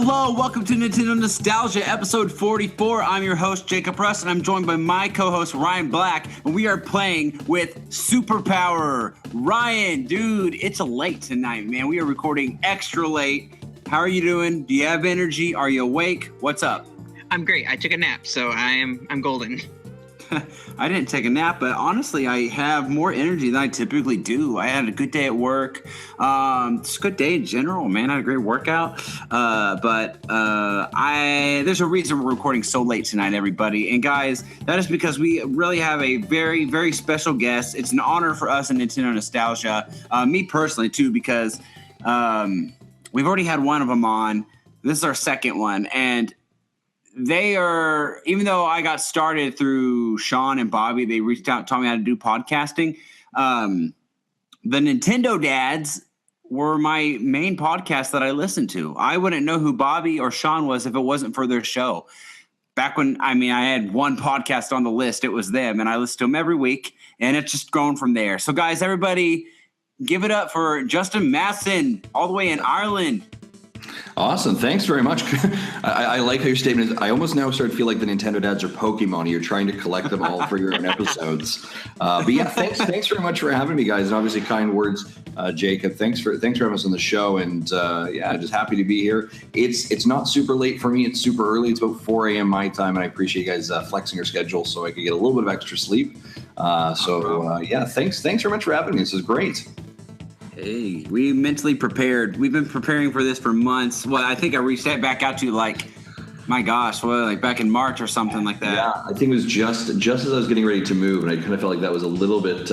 Hello, welcome to Nintendo Nostalgia, episode 44. I'm your host, Jacob Russ, and I'm joined by my co-host, Ryan Black, and we are playing with Superpower. Ryan, dude, it's late tonight, man. We are recording extra late. How are you doing? Do you have energy? Are you awake? What's up? I'm great. I took a nap, so I'm golden. I didn't take a nap, but honestly, I have more energy than I typically do. I had a good day at work. It's a good day in general, man. I had a great workout. There's a reason we're recording so late tonight, everybody. And guys, that is because we really have a very, very special guest. It's an honor for us in Nintendo Nostalgia. Me personally, too, because we've already had one of them on. This is our second one. And they are, even though I got started through Sean and Bobby, they reached out and taught me how to do podcasting. The Nintendo Dads were my main podcast that I listened to. I wouldn't know who Bobby or Sean was if it wasn't for their show. Back when, I had one podcast on the list, it was them, and I listened to them every week, and it's just grown from there. So guys, everybody give it up for Justin Masson, all the way in Ireland. Awesome. Thanks very much. I like how your statement is. I almost now start to feel like the Nintendo Dads are Pokemon. You're trying to collect them all for your own episodes. But yeah, thanks very much for having me, guys. And obviously kind words, Jacob. Thanks for having us on the show. And just happy to be here. It's not super late for me. It's super early. It's about 4 a.m. my time. And I appreciate you guys flexing your schedule so I could get a little bit of extra sleep. Thanks very much for having me. This is great. Hey, we mentally prepared. We've been preparing for this for months. Well, I think I reached back out to you back in March or something like that. Yeah, I think it was just as I was getting ready to move, and I kind of felt like that was a little bit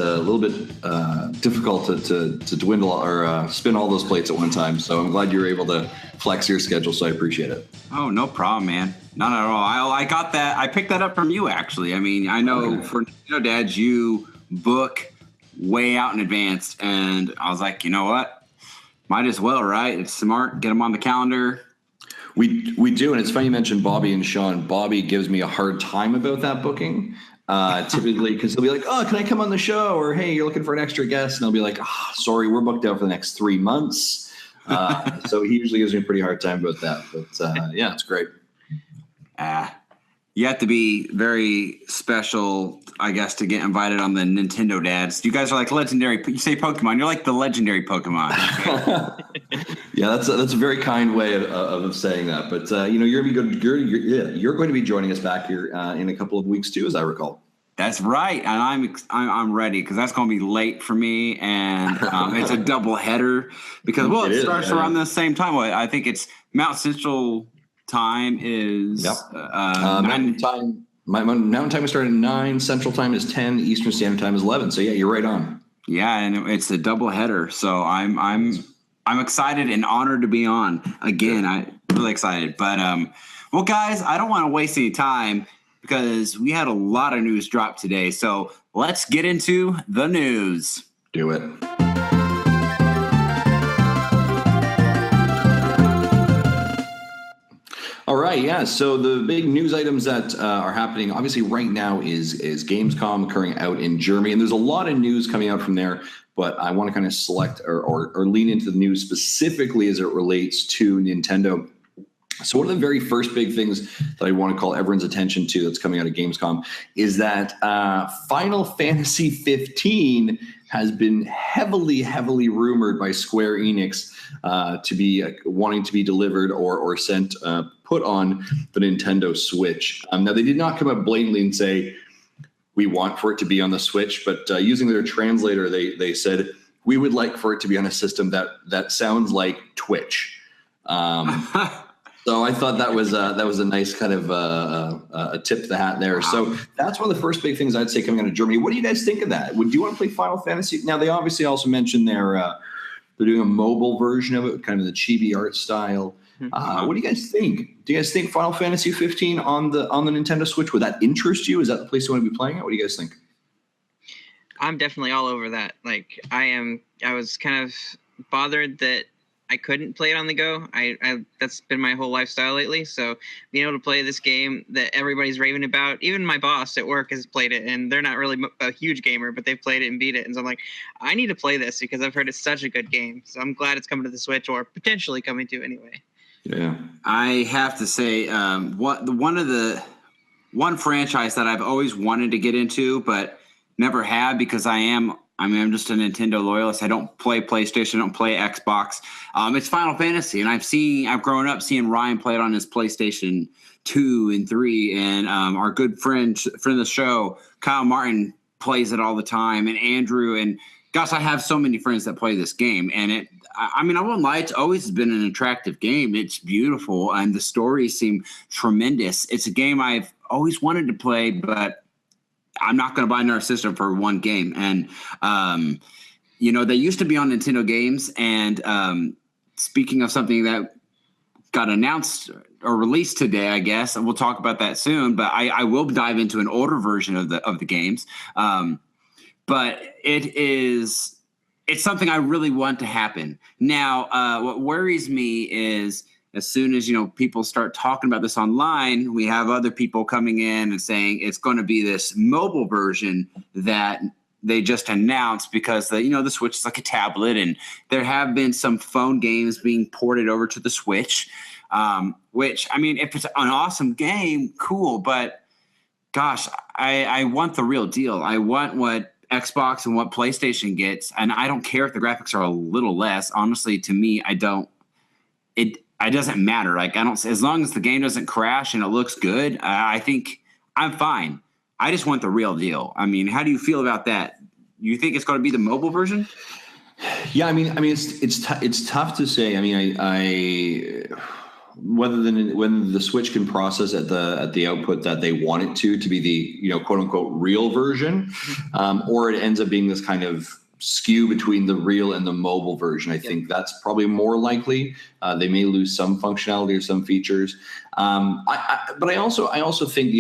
difficult to dwindle or spin all those plates at one time. So I'm glad you were able to flex your schedule. So I appreciate it. Oh, no problem, man. Not at all. I got that. I picked that up from you, actually. I know for Nintendo Dads, you book way out in advance, and I was like, you know what, might as well, right? It's smart, get them on the calendar. We do, and it's funny you mentioned Bobby and Sean. Bobby gives me a hard time about that booking, typically, because he'll be like, oh, can I come on the show? Or, hey, you're looking for an extra guest, and I'll be like, sorry, we're booked out for the next 3 months. So he usually gives me a pretty hard time about that, but yeah, it's great. You have to be very special, I guess, to get invited on the Nintendo Dads. You guys are like legendary. You say Pokemon, you're like the legendary Pokemon. Yeah, that's a very kind way of saying that. But you're going to be joining us back here in a couple of weeks too, as I recall. That's right, and I'm ready because that's going to be late for me, and it's a double header because it starts around the same time. I think it's Mount Central time is Mountain time. My Mountain time is starting at 9. Central time is 10. Eastern Standard Time is 11. So yeah, you're right on. Yeah, and it's a double header. So I'm excited and honored to be on again. I'm really excited. But well, guys, I don't want to waste any time because we had a lot of news drop today. So let's get into the news. Do it. All right, yeah. So the big news items that are happening, obviously, right now is Gamescom occurring out in Germany, and there's a lot of news coming out from there. But I want to kind of select or lean into the news specifically as it relates to Nintendo. So one of the very first big things that I want to call everyone's attention to that's coming out of Gamescom is that Final Fantasy 15 has been heavily rumored by Square Enix to be wanting to be delivered or sent put on the Nintendo Switch. Now, they did not come up blatantly and say, we want for it to be on the Switch, but using their translator, they said, we would like for it to be on a system that sounds like Twitch. So I thought that was a nice kind of a tip to the hat there. Wow. So that's one of the first big things I'd say coming out of Germany. What do you guys think of that? Would you want to play Final Fantasy? Now, they obviously also mentioned they're doing a mobile version of it, kind of the chibi art style. What do you guys think? Do you guys think Final Fantasy 15 on the Nintendo Switch, would that interest you? Is that the place you want to be playing at? What do you guys think? I'm definitely all over that. Like I was kind of bothered that I couldn't play it on the go. I that's been my whole lifestyle lately. So being able to play this game that everybody's raving about, even my boss at work has played it, and they're not really a huge gamer, but they've played it and beat it. And so I'm like, I need to play this because I've heard it's such a good game. So I'm glad it's coming to the Switch, or potentially coming to anyway. Yeah. I have to say, one franchise that I've always wanted to get into, but never have because I'm just a Nintendo loyalist. I don't play PlayStation, I don't play Xbox. It's Final Fantasy, and I've grown up seeing Ryan play it on his PlayStation 2 and 3, and our good friend of the show, Kyle Martin, plays it all the time, and Andrew, and gosh, I have so many friends that play this game, and I mean, I won't lie, it's always been an attractive game. It's beautiful, and the stories seem tremendous. It's a game I've always wanted to play, but I'm not going to buy another system for one game. And, they used to be on Nintendo games. And speaking of something that got announced or released today, I guess, and we'll talk about that soon, but I will dive into an older version of the games. But it's something I really want to happen. Now, what worries me is as soon as, people start talking about this online, we have other people coming in and saying it's going to be this mobile version that they just announced because the Switch is like a tablet, and there have been some phone games being ported over to the Switch, which, I mean, if it's an awesome game, cool. But gosh, I want the real deal. I want what Xbox and what PlayStation gets, and I don't care if the graphics are a little less. Honestly, to me, it doesn't matter. Like, I don't, as long as the game doesn't crash and it looks good, I think I'm fine. I just want the real deal. I mean, how do you feel about that? You think it's going to be the mobile version? Yeah, I mean, it's tough to say. I mean, I whether the Switch can process at the output that they want it to be the quote unquote real version, or it ends up being this kind of skew between the real and the mobile version. I think that's probably more likely. They may lose some functionality or some features, but I also think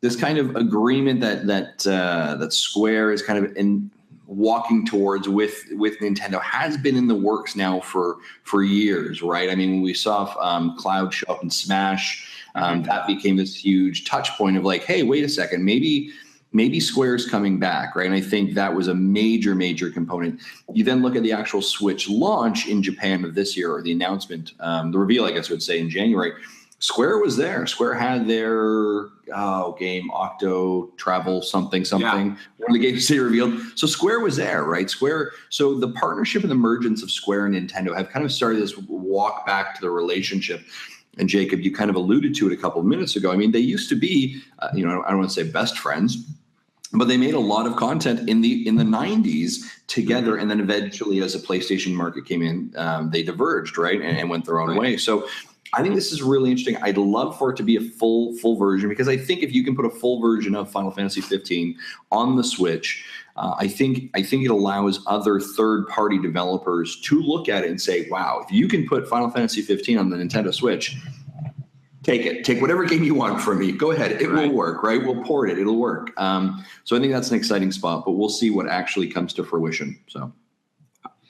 this kind of agreement that Square is kind of walking towards with Nintendo has been in the works now for years, right? I mean, when we saw Cloud show up in Smash, that became this huge touch point of like, hey, wait a second, maybe Square's coming back, right? And I think that was a major component. You then look at the actual Switch launch in Japan of this year, or the announcement, the reveal, I guess I would say, in January. Square was there. Square had their game, Octo Travel something. Yeah. One of the games they revealed. So Square was there, right? So the partnership and the emergence of Square and Nintendo have kind of started this walk back to the relationship. And Jacob, you kind of alluded to it a couple of minutes ago. I mean, they used to be, I don't want to say best friends, but they made a lot of content in the 90s together. And then eventually, as the PlayStation market came in, they diverged, right? And went their own way. So I think this is really interesting. I'd love for it to be a full version, because I think if you can put a full version of Final Fantasy 15 on the Switch, I think it allows other third-party developers to look at it and say, wow, if you can put Final Fantasy 15 on the Nintendo Switch, take it. Take whatever game you want from me. Go ahead. It will work, right? We'll port it. It'll work. So I think that's an exciting spot, but we'll see what actually comes to fruition. So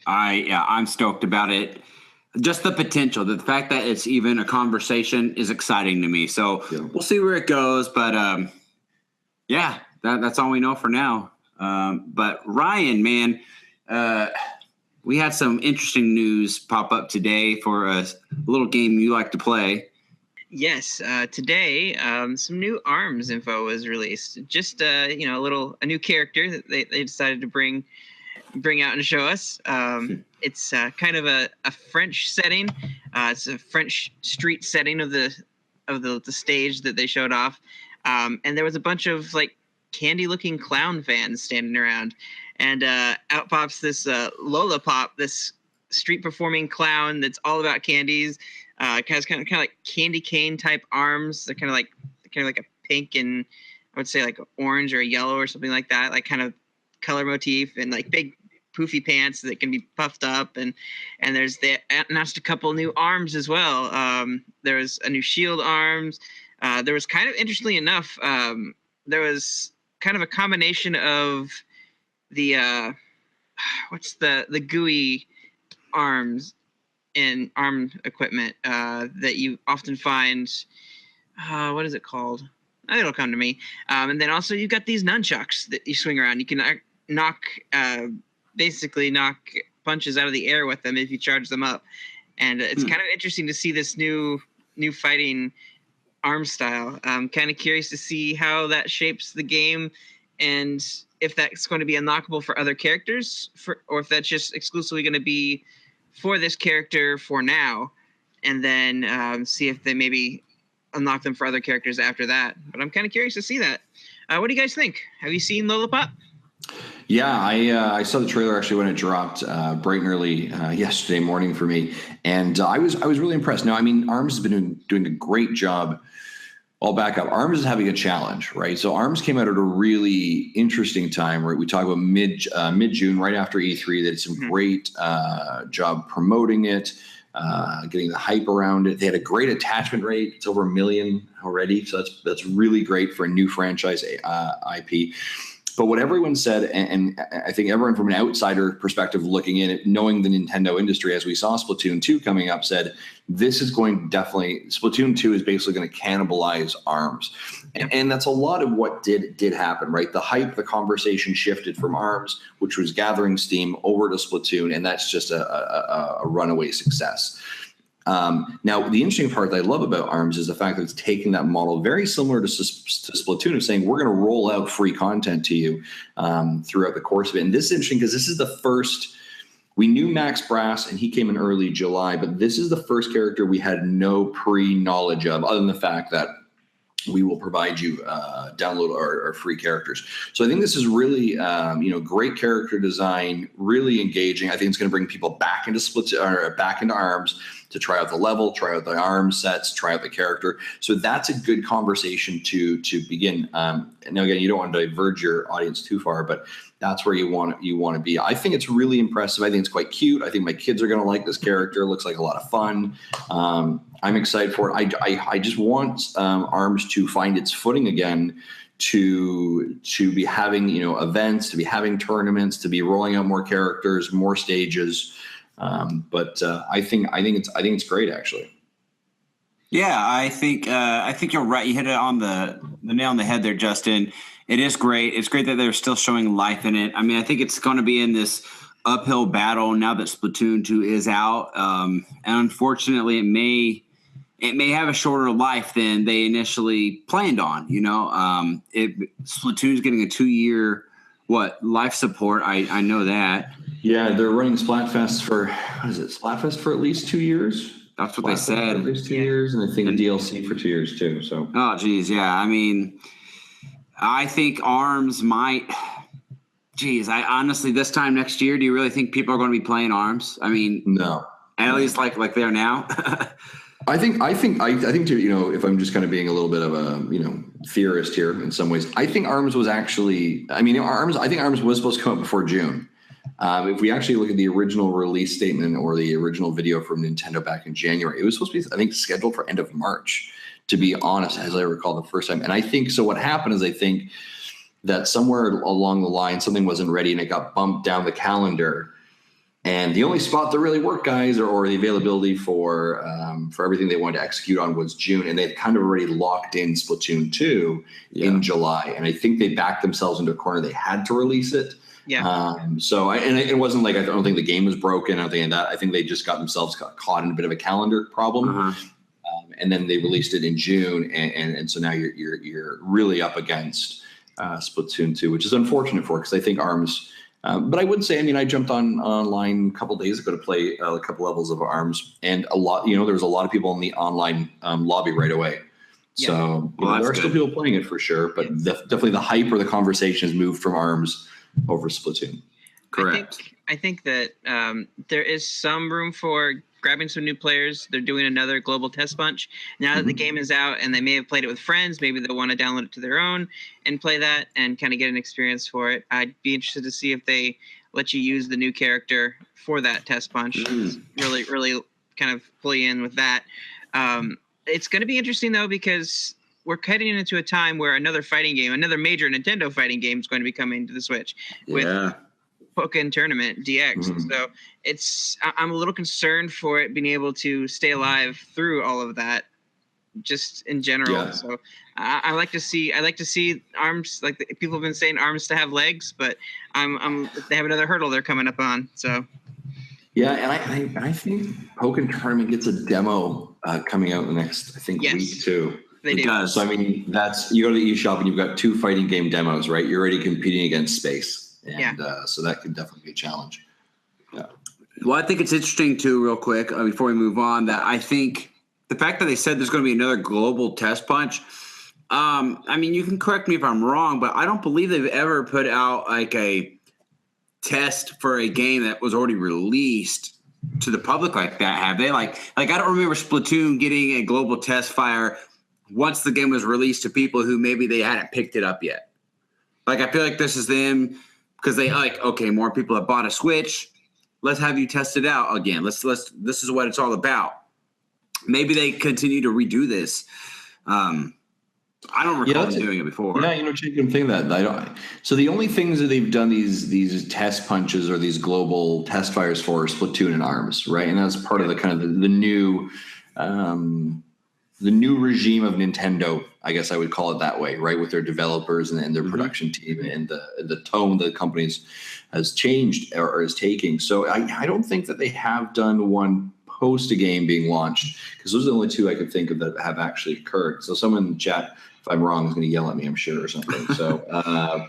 I'm stoked about it. Just the potential, the fact that it's even a conversation is exciting to me. So We'll see where it goes. But that's all we know for now. But Ryan, man, we had some interesting news pop up today for a little game you like to play. Yes, today some new ARMS info was released. Just a new character that they decided to bring out and show us. It's kind of a French setting. It's a French street setting of the stage that they showed off. And there was a bunch of like candy-looking clown fans standing around, and out pops this Lola Pop, this street performing clown that's all about candies. Has kind of like candy cane type arms. They're kind of like a pink and I would say like orange or a yellow or something like that, like kind of color motif, and like big poofy pants that can be puffed up, and they announced a couple new arms as well. There was a new shield arms. There was kind of, interestingly enough, there was kind of a combination of the what's the GUI arms and arm equipment that you often find. What is it called? It'll come to me. And then also you've got these nunchucks that you swing around. You can knock punches out of the air with them if you charge them up. and it's kind of interesting to see this new fighting arm style. I'm kind of curious to see how that shapes the game, and if that's going to be unlockable for other characters, or if that's just exclusively going to be for this character for now, and then see if they maybe unlock them for other characters after that. But I'm kind of curious to see that. What do you guys think? Have you seen Lollipop? Yeah, I saw the trailer actually when it dropped bright and early yesterday morning for me, and I was really impressed. Now, I mean, ARMS has been doing a great job. I'll back up. ARMS is having a challenge, right? So ARMS came out at a really interesting time, right? We talk about mid-June, right after E3. They did some great job promoting it, getting the hype around it. They had a great attachment rate. It's over 1 million already, so that's really great for a new franchise IP. But what everyone said, and I think everyone from an outsider perspective looking in it, knowing the Nintendo industry, as we saw Splatoon 2 coming up, said this is going Splatoon 2 is basically going to cannibalize ARMS. And that's a lot of what did happen, right? The hype, the conversation shifted from ARMS, which was gathering steam, over to Splatoon, and that's just a runaway success. Now, the interesting part that I love about ARMS is the fact that it's taking that model very similar to Splatoon of saying, we're going to roll out free content to you throughout the course of it. And this is interesting because this is the first, we knew Max Brass and he came in early July, but this is the first character we had no pre-knowledge of, other than the fact that we will provide you download our free characters. So I think this is really, great character design, really engaging. I think it's going to bring people back into back into ARMS to try out the level, try out the ARMS sets, try out the character. So that's a good conversation to begin. Now again, you don't want to diverge your audience too far, but that's where you want to be. I think it's really impressive. I think it's quite cute. I think my kids are going to like this character. It looks like a lot of fun. I'm excited for it. I just want ARMS to find its footing again, to be having events, to be having tournaments, to be rolling out more characters, more stages. But I think it's great, actually. Yeah, I think you're right. You hit it on the nail on the head there, Justin. It is great. It's great that they're still showing life in it. I mean, I think it's going to be in this uphill battle now that Splatoon 2 is out. And unfortunately, it may have a shorter life than they initially planned on. Splatoon's getting a 2-year life support. I know that. Yeah, they're running Splatfest for at least 2 years. That's what they said. At least 2 years, and I think a DLC for 2 years too. So. Oh, geez, yeah. I mean, I think ARMS might. Geez, I honestly, this time next year, do you really think people are going to be playing ARMS? I mean, no. At least like they are now. I think if I'm just kind of being a little bit of a theorist here in some ways, I think ARMS was actually. I think ARMS was supposed to come out before June. If we actually look at the original release statement or the original video from Nintendo back in January, it was supposed to be, I think, scheduled for end of March, to be honest, as I recall the first time. And I think, so what happened is I think that somewhere along the line, something wasn't ready and it got bumped down the calendar. And the only spot that really worked, guys, or the availability for everything they wanted to execute on was June. And they'd kind of already locked in Splatoon 2 in July. And I think they backed themselves into a corner. They had to release it. Yeah. It wasn't like, I don't think the game was broken. I don't think that. I think they just got themselves caught in a bit of a calendar problem. And then they released it in June, and so now you're really up against Splatoon 2, which is unfortunate for, because I think ARMS. But I would say, I mean, I jumped online a couple days ago to play a couple levels of ARMS, and a lot. There was a lot of people in the online lobby right away. Yeah. So there are still people playing it for sure, but definitely the hype or the conversation has moved from ARMS over Splatoon. Correct. I think that there is some room for grabbing some new players. They're doing another global test bunch now that the game is out, and they may have played it with friends. Maybe they'll want to download it to their own and play that and kind of get an experience for it. I'd be interested to see if they let you use the new character for that test bunch. Really, really kind of pull you in with that. It's going to be interesting though, because we're heading into a time where another major Nintendo fighting game is going to be coming to the Switch with Pokken Tournament DX. So I'm a little concerned for it being able to stay alive through all of that, just in general. So I like to see ARMS, like people have been saying ARMS to have legs, but they have another hurdle they're coming up on. So Yeah, and I think Pokken Tournament gets a demo coming out in the next, I think, Yes. week too. They It do. does. So I mean, that's you go to the eShop and you've got 2 fighting game demos, right? You're already competing against space, and so that could definitely be a challenge. Yeah. Well, I think it's interesting too, real quick, before we move on, that I think the fact that they said there's going to be another global test punch. I mean, you can correct me if I'm wrong, but I don't believe they've ever put out like a test for a game that was already released to the public like that. Have they? Like I don't remember Splatoon getting a global test fire once the game was released to people who maybe they hadn't picked it up yet. Like, I feel like this is them because they like, okay, more people have bought a Switch. Let's have you test it out again. Let's this is what it's all about. Maybe they continue to redo this. I don't recall them doing it before. Yeah, Jake, I'm thinking that. I don't. So the only things that they've done these test punches or these global test fires for are Splatoon and ARMS, right? And that's part of the kind of the new regime of Nintendo, I guess I would call it that way, right? With their developers and their production team and the tone the companies has changed or is taking. So I don't think that they have done one post a game being launched, because those are the only 2 I could think of that have actually occurred. So someone in the chat, if I'm wrong, is going to yell at me, I'm sure, or something. So,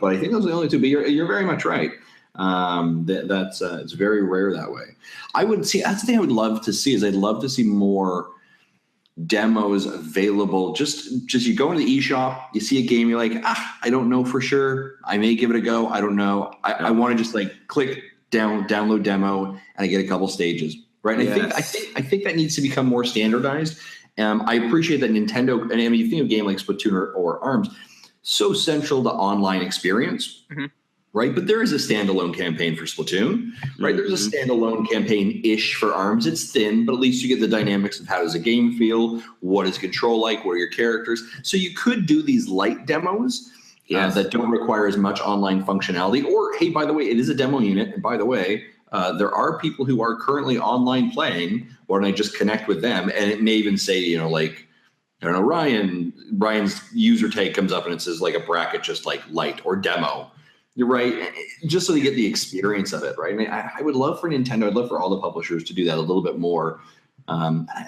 but I think those are the only 2. But you're very much right. That's it's very rare that way. I would see. That's the thing I would love to see. I'd love to see more demos available. Just you go into the eShop, you see a game, you're like, I don't know for sure. I may give it a go. I don't know. I want to just like click download demo, and I get a couple stages. Right. And Yes. I think that needs to become more standardized. I appreciate that Nintendo, and I mean, you think of a game like Splatoon or ARMS, so central to online experience, right? But there is a standalone campaign for Splatoon, right? There's a standalone campaign-ish for ARMS. It's thin, but at least you get the dynamics of how does a game feel, what is control like, what are your characters. So you could do these light demos that don't require as much online functionality. Or, hey, by the way, it is a demo unit, and by the way, there are people who are currently online playing, why don't I just connect with them? And it may even say, like, I don't know, Ryan's user tag comes up and it says like a bracket, just like light or demo. You're right. Just so they get the experience of it, right? I mean, I would love for Nintendo, I'd love for all the publishers to do that a little bit more.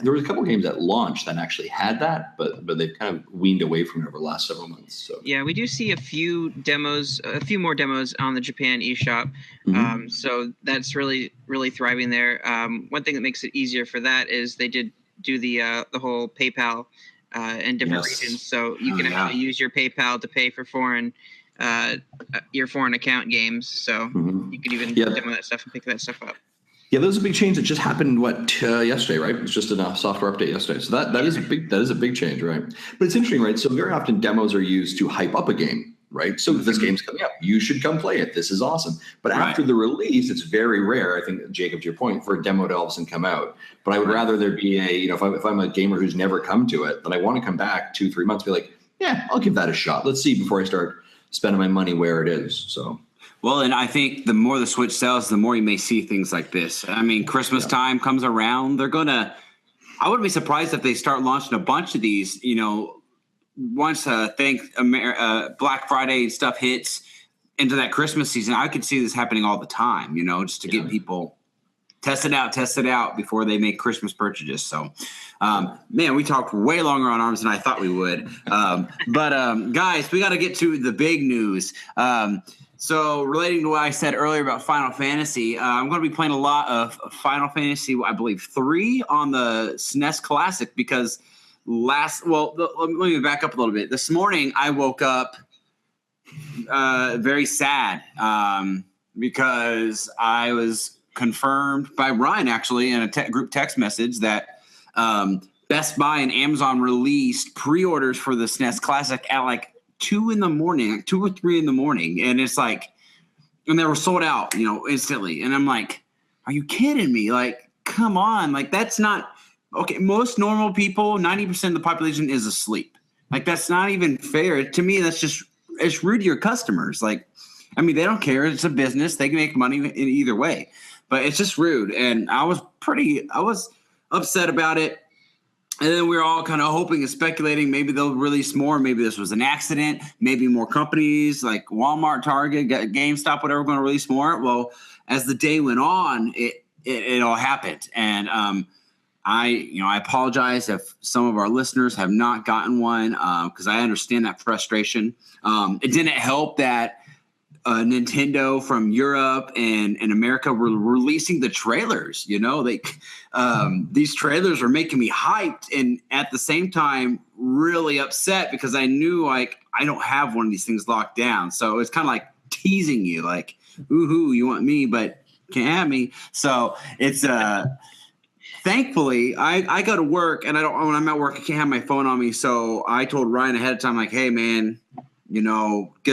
There was a couple of games that launched that actually had that, but they've kind of weaned away from it over the last several months. So yeah, we do see a few more demos on the Japan eShop. So that's really, really thriving there. One thing that makes it easier for that is they did do the whole PayPal in different regions, so you can actually use your PayPal to pay for your foreign account games. So you could even demo that stuff and pick that stuff up. Yeah, that was a big change that just happened yesterday, right? It was just a software update yesterday. So that is a big change, right? But it's interesting, right? So very often demos are used to hype up a game, right? So this game's coming up, you should come play it. This is awesome. But after the release, it's very rare, I think, Jacob, to your point, for a demo to all of a sudden come out. But I would rather there be if I'm a gamer who's never come to it, then I want to come back 2-3 months, be like, yeah, I'll give that a shot. Let's see before I start spending my money where it is. So. Well, and I think the more the Switch sells, the more you may see things like this. I mean, Christmas time comes around. I wouldn't be surprised if they start launching a bunch of these, once Black Friday stuff hits into that Christmas season. I could see this happening all the time, just to get people test it out before they make Christmas purchases. So, man, we talked way longer on ARMS than I thought we would. But guys, we got to get to the big news. So relating to what I said earlier about Final Fantasy, I'm going to be playing a lot of Final Fantasy, I believe, 3 on the SNES Classic because let me back up a little bit. This morning I woke up very sad because I was confirmed by Ryan actually in a group text message that Best Buy and Amazon released pre-orders for the SNES Classic at like 2 or 3 in the morning. And it's like, and they were sold out, instantly. And I'm like, are you kidding me? Like, come on. Like, that's not okay. Most normal people, 90% of the population is asleep. Like, that's not even fair. To me, it's rude to your customers. Like, I mean, they don't care. It's a business. They can make money in either way, but it's just rude. And I was upset about it. And then we were all kind of hoping and speculating maybe they'll release more. Maybe this was an accident. Maybe more companies like Walmart, Target, GameStop, whatever, going to release more. Well, as the day went on, it it all happened. And I apologize if some of our listeners have not gotten one, because I understand that frustration. It didn't help that Nintendo from Europe and America were releasing the trailers. These trailers are making me hyped, and at the same time really upset because I knew I don't have one of these things locked down. So it's kind of like teasing you, like, ooh, you want me, but can't have me. So it's thankfully I go to work, and when I'm at work, I can't have my phone on me. So I told Ryan ahead of time, like, hey man, get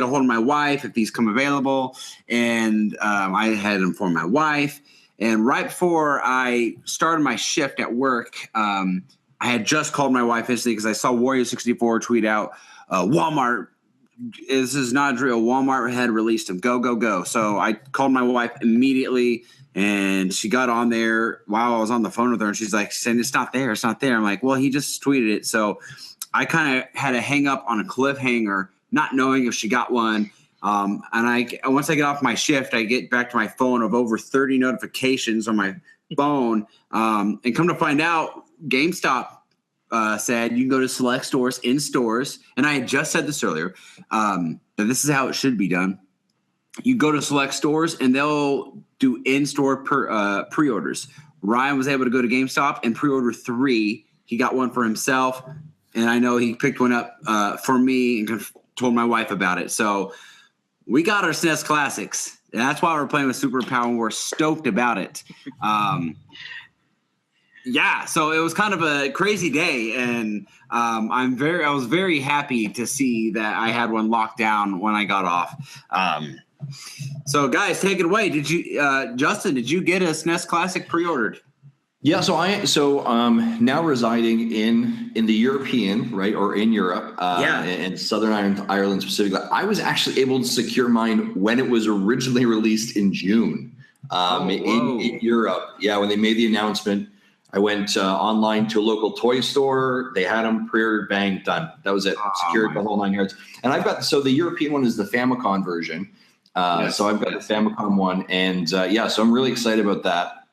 a hold of my wife if these come available. And I had informed my wife. And right before I started my shift at work, I had just called my wife instantly because I saw Wario64 tweet out, Walmart, this is not a drill, Walmart had released them. Go, go, go. So I called my wife immediately, and she got on there while I was on the phone with her, and she's like, saying, it's not there. It's not there. I'm like, well, he just tweeted it. So I kind of had to hang up on a cliffhanger, not knowing if she got one. And once I get off my shift, I get back to my phone of over 30 notifications on my phone. And come to find out, GameStop said you can go to select stores in stores. And I had just said this earlier, that this is how it should be done. You go to select stores and they'll do in-store pre-orders. Ryan was able to go to GameStop and pre-order 3. He got one for himself. And I know he picked one up for me and told my wife about it. So we got our SNES Classics. And that's why we're playing with Super Power, and we're stoked about it. So it was kind of a crazy day, and I was very happy to see that I had one locked down when I got off. So guys, take it away. Did you, Justin? Did you get a SNES Classic pre-ordered? Yeah, so now residing in the European, right, or in Europe, in Southern Ireland specifically, I was actually able to secure mine when it was originally released in June in Europe. Yeah, when they made the announcement, I went online to a local toy store. They had them pre-ordered, bang, done. That was it. Secured the whole 9 yards. And the European one is the Famicom version. So I've got the Famicom one, and so I'm really excited about that.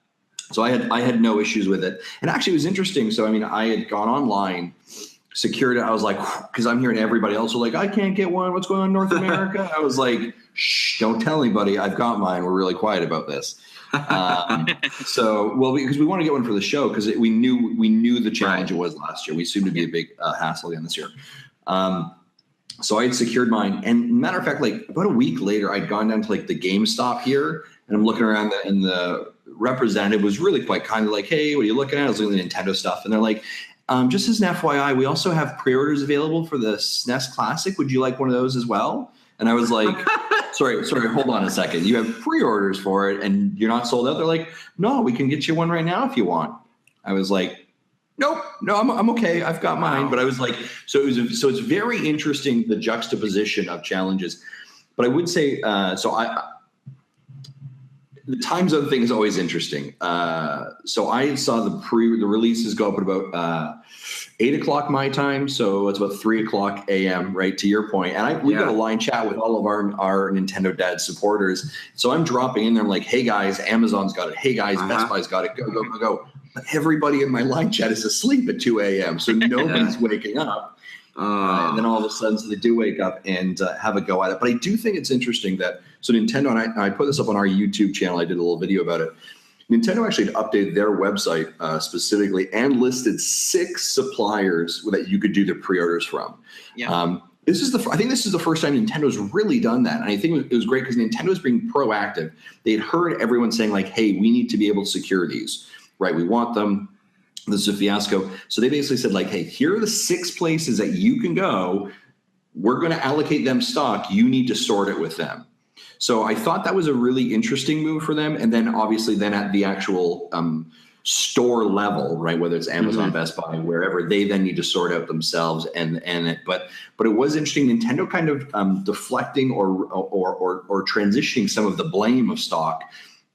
So I had no issues with it. And actually it was interesting. So, I had gone online, secured it. I was like, because I'm hearing everybody else was like, I can't get one. What's going on in North America? I was like, shh, don't tell anybody. I've got mine. We're really quiet about this. Because we want to get one for the show because we knew the challenge it was last year. We assumed it'd be a big hassle again this year. So I had secured mine. And matter of fact, like about a week later, I'd gone down to like the GameStop here, and I'm looking around and the representative was really quite kind of like, hey, what are you looking at? I was looking at the Nintendo stuff. And they're like, just as an FYI, we also have pre-orders available for the SNES Classic. Would you like one of those as well? And I was like, sorry, hold on a second. You have pre-orders for it and you're not sold out? They're like, no, we can get you one right now if you want. I was like, nope, no, I'm okay. I've got mine. But I was like, so it's very interesting, the juxtaposition of challenges. But I would say, the time zone thing is always interesting. So I saw the releases go up at about 8 o'clock my time. So it's about 3 o'clock a.m., right, to your point. And we've got a line chat with all of our Nintendo Dad supporters. So I'm dropping in there. I'm like, hey, guys, Amazon's got it. Hey, guys, Best Buy's got it. Go, go, go, go. But everybody in my line chat is asleep at 2 a.m., so nobody's waking up. And then all of a sudden, so they do wake up and have a go at it. But I do think it's interesting that, so Nintendo, and I put this up on our YouTube channel, I did a little video about it. Nintendo actually updated their website specifically and listed 6 suppliers that you could do the pre-orders from. Yeah. I think this is the first time Nintendo's really done that. And I think it was great because Nintendo's being proactive. They'd heard everyone saying like, hey, we need to be able to secure these, right? We want them. This is a fiasco. So they basically said like, hey, here are the 6 places that you can go. We're going to allocate them stock. You need to sort it with them. So I thought that was a really interesting move for them. And then obviously then at the actual store level, right, whether it's Amazon, Best Buy, wherever, they then need to sort out themselves. But it was interesting. Nintendo kind of deflecting or transitioning some of the blame of stock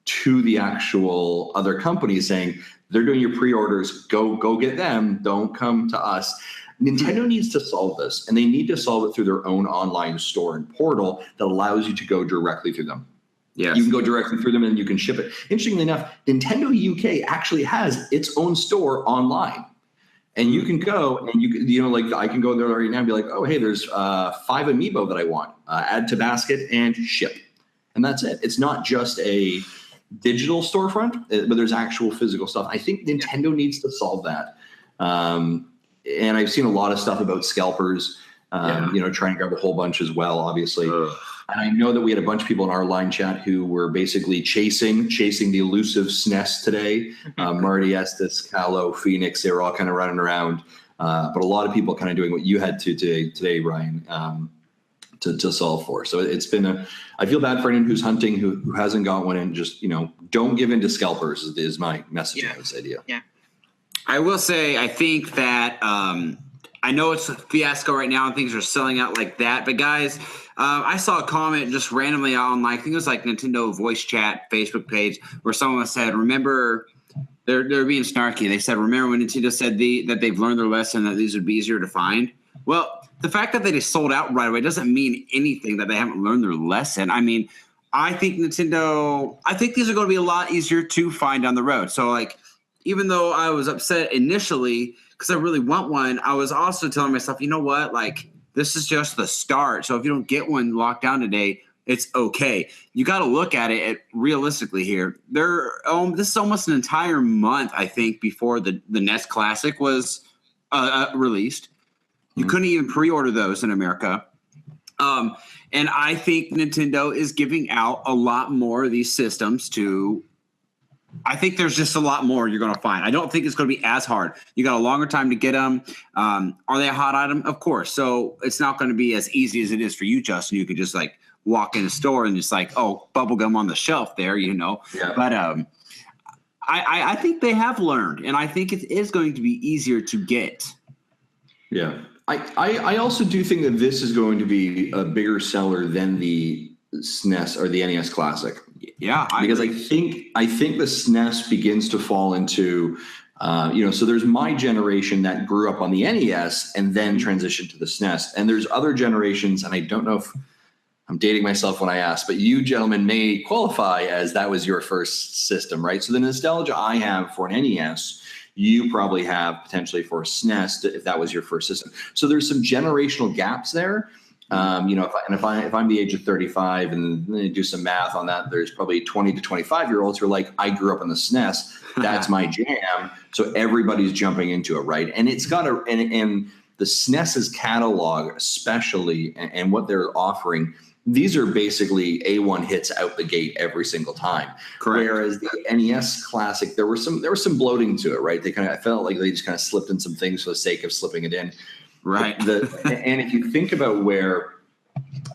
to the actual other companies, saying they're doing your pre-orders, go get them, don't come to us. Nintendo needs to solve this, and they need to solve it through their own online store and portal that allows you to go directly through them. Yes. You can go directly through them and you can ship it. Interestingly enough, Nintendo UK actually has its own store online. And you can go and like I can go there right now and be like, oh, hey, there's 5 amiibo that I want. Add to basket and ship. And that's it. It's not just a digital storefront, but there's actual physical stuff. I think Nintendo needs to solve that. And I've seen a lot of stuff about scalpers, trying to grab a whole bunch as well, obviously. Ugh. And I know that we had a bunch of people in our line chat who were basically chasing the elusive SNES today. Marty, Estes, Callow, Phoenix, they were all kind of running around. But a lot of people kind of doing what you had to today, Ryan, to solve for. So it's been I feel bad for anyone who's hunting who hasn't got one, and just, don't give in to scalpers is my message on this idea. Yeah. I will say, I think that I know it's a fiasco right now and things are selling out like that, but guys, I saw a comment just randomly on, I think it was like Nintendo voice chat Facebook page, where someone said, remember, they're being snarky. They said, remember when Nintendo said that they've learned their lesson, that these would be easier to find? Well, the fact that they just sold out right away doesn't mean anything that they haven't learned their lesson. I mean, I think these are going to be a lot easier to find down the road. So, even though I was upset initially because I really want one, I was also telling myself, you know what, this is just the start. So if you don't get one locked down today, it's okay. You got to look at it realistically here. This is almost an entire month, I think, before the NES Classic was released. You couldn't even pre-order those in America. And I think Nintendo is giving out a lot more of these systems to – I think there's just a lot more you're going to find. I don't think it's going to be as hard. You got a longer time to get them. Are they a hot item? Of course. So it's not going to be as easy as it is for you, Justin. You could just walk in a store and just bubblegum on the shelf there, Yeah. But I think they have learned, and I think it is going to be easier to get. Yeah. I also do think that this is going to be a bigger seller than the SNES or the NES Classic. Yeah, because I think the SNES begins to fall into, so there's my generation that grew up on the NES and then transitioned to the SNES, and there's other generations, and I don't know if I'm dating myself when I ask, but you gentlemen may qualify as that was your first system, right? So the nostalgia I have for an NES, you probably have potentially for SNES if that was your first system. So there's some generational gaps there. If I'm the age of 35 and then you do some math on that, there's probably 20 to 25 year olds who are like, I grew up on the SNES. That's my jam. So everybody's jumping into it. Right. And it's got and the SNES's catalog, especially, and what they're offering, these are basically A1 hits out the gate every single time. Correct. Whereas the NES Classic, there was some bloating to it. Right. I felt like they just kind of slipped in some things for the sake of slipping it in. Right. And if you think about where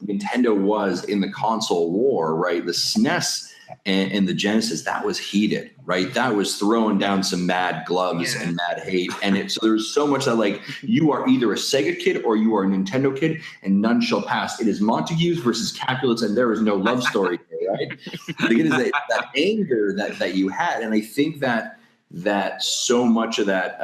Nintendo was in the console war, right, the SNES and the Genesis, that was heated, right? That was throwing down some mad gloves and mad hate. And so there's so much that you are either a Sega kid or you are a Nintendo kid, and none shall pass. It is Montagues versus Capulets, and there is no love story here, right? It is that anger that you had. And I think that so much of that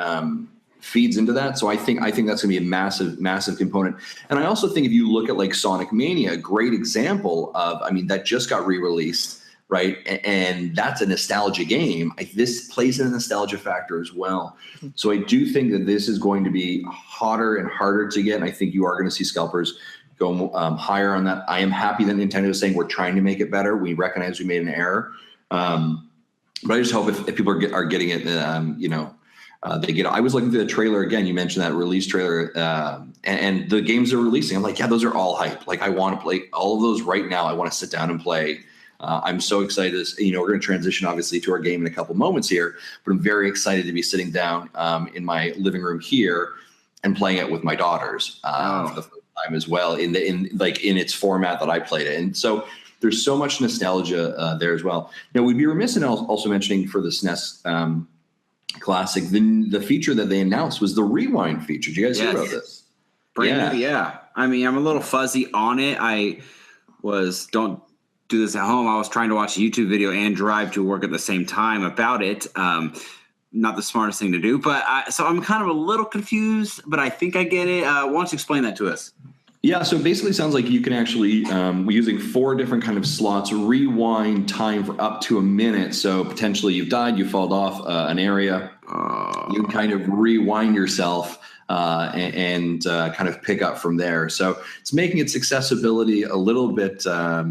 feeds into that. So I think that's going to be a massive, massive component. And I also think if you look at Sonic Mania, a great example of, that just got re-released, right? And that's a nostalgia game. This plays in a nostalgia factor as well. So I do think that this is going to be hotter and harder to get. And I think you are going to see scalpers go higher on that. I am happy that Nintendo is saying we're trying to make it better. We recognize we made an error. But I just hope if people are getting it, they get. I was looking through the trailer again. You mentioned that release trailer, and the games they're releasing. I'm like, yeah, those are all hype. I want to play all of those right now. I want to sit down and play. I'm so excited. We're going to transition obviously to our game in a couple moments here, but I'm very excited to be sitting down in my living room here and playing it with my daughters for the first time as well in its format that I played it. And so there's so much nostalgia there as well. Now we'd be remiss in also mentioning for the SNES. Classic. The feature that they announced was the rewind feature. Did you guys hear about this? Brand new, yeah. I'm a little fuzzy on it. Don't do this at home. I was trying to watch a YouTube video and drive to work at the same time about it. Not the smartest thing to do, but so I'm kind of a little confused, but I think I get it. Why don't you explain that to us? Yeah, so it basically sounds like you can actually, using 4 different kind of slots, rewind time for up to a minute. So potentially you've died, you fall off an area, you can kind of rewind yourself and kind of pick up from there. So it's making its accessibility a little bit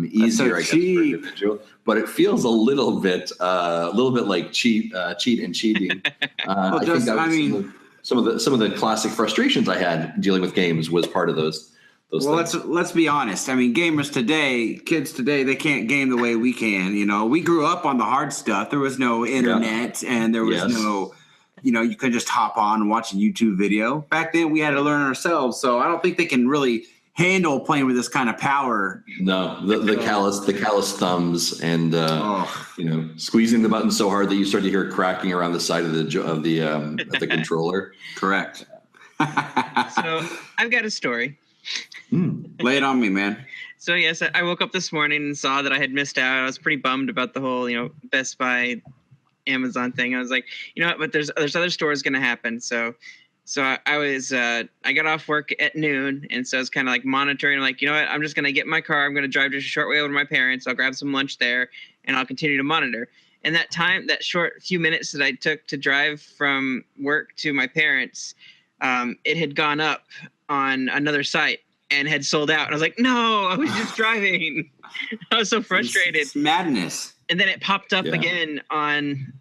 easier, I guess, for individual. But it feels a little bit like cheat and cheating. Well, I think some of the classic frustrations I had dealing with games was part of those. Well, let's be honest. I mean, gamers today, kids today, they can't game the way we can. You know, we grew up on the hard stuff. There was no internet, and there was no, you could just hop on and watch a YouTube video. Back then, we had to learn ourselves. So I don't think they can really handle playing with this kind of power. No, the callous thumbs, and squeezing the button so hard that you start to hear cracking around the side of the controller. Correct. So I've got a story. Lay it on me, man. So yes, I woke up this morning and saw that I had missed out. I was pretty bummed about the whole, Best Buy, Amazon thing. I was like, you know what? But there's other stores going to happen. So I got off work at noon, and so I was kind of like monitoring. Like, you know what? I'm just going to get in my car. I'm going to drive just a short way over to my parents. I'll grab some lunch there, and I'll continue to monitor. And that short few minutes that I took to drive from work to my parents, it had gone up on another site and had sold out. And I was like, no, I was just driving. I was so frustrated. It's madness. And then it popped up again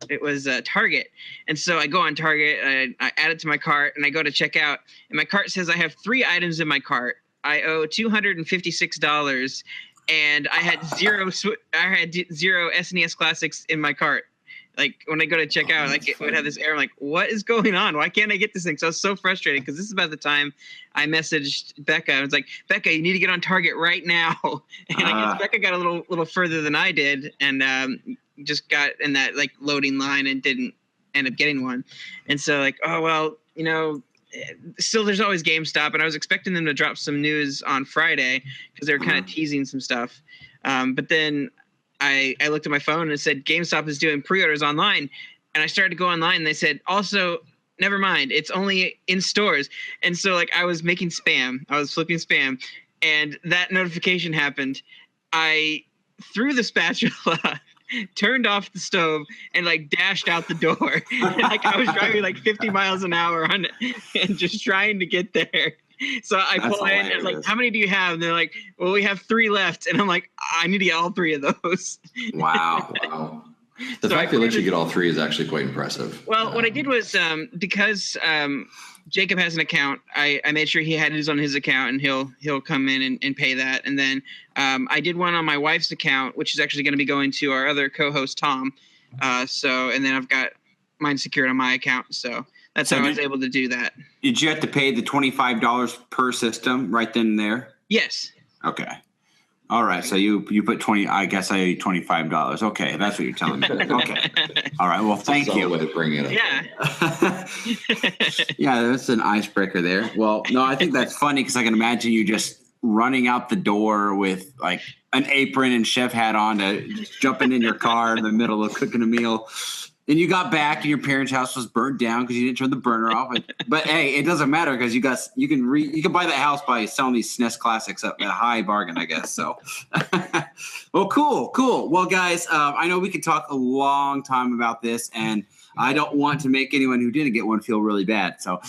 it was Target. And so I go on Target, I add it to my cart, and I go to check out. And my cart says I have 3 items in my cart. I owe $256, and I had zero SNES Classics in my cart. Like, when I go to check out, like, it would have this error. I'm like, what is going on? Why can't I get this thing? So I was so frustrated, because this is about the time I messaged Becca. I was like, Becca, you need to get on Target right now. And I guess Becca got a little further than I did, and just got in that, like, loading line and didn't end up getting one. And so, like, oh, well, still there's always GameStop, and I was expecting them to drop some news on Friday because they were kind of teasing some stuff. But then I looked at my phone and it said GameStop is doing pre-orders online, and I started to go online and they said, also, never mind, it's only in stores. And so, like, I was making spam. I was flipping spam, and that notification happened. I threw the spatula, turned off the stove, and, like, dashed out the door. And, like, I was driving like 50 miles an hour on it and just trying to get there. So I pull in and like, how many do you have? And they're like, well, we have 3 left. And I'm like, I need to get all 3 of those. Wow. The fact they let you get all 3 is actually quite impressive. Well, what I did was because Jacob has an account, I made sure he had his on his account, and he'll come in and pay that. And then I did one on my wife's account, which is actually going to be going to our other co-host, Tom. And then I've got mine secured on my account. So that's how I was able to do that. Did you have to pay the $25 per system right then and there? Yes. Okay. All right. So you put 20. I guess I owe you $25. Okay, that's what you're telling me. Okay. All right. Well, thank you. Way to bring it up. Yeah. Yeah, that's an icebreaker there. Well, no, I think that's funny because I can imagine you just running out the door with like an apron and chef hat on, to just jumping in your car in the middle of cooking a meal. And you got back, and your parents' house was burned down because you didn't turn the burner off. But hey, it doesn't matter because you can buy that house by selling these SNES Classics at a high bargain, I guess. So, well, cool. Well, guys, I know we could talk a long time about this, and I don't want to make anyone who didn't get one feel really bad. So,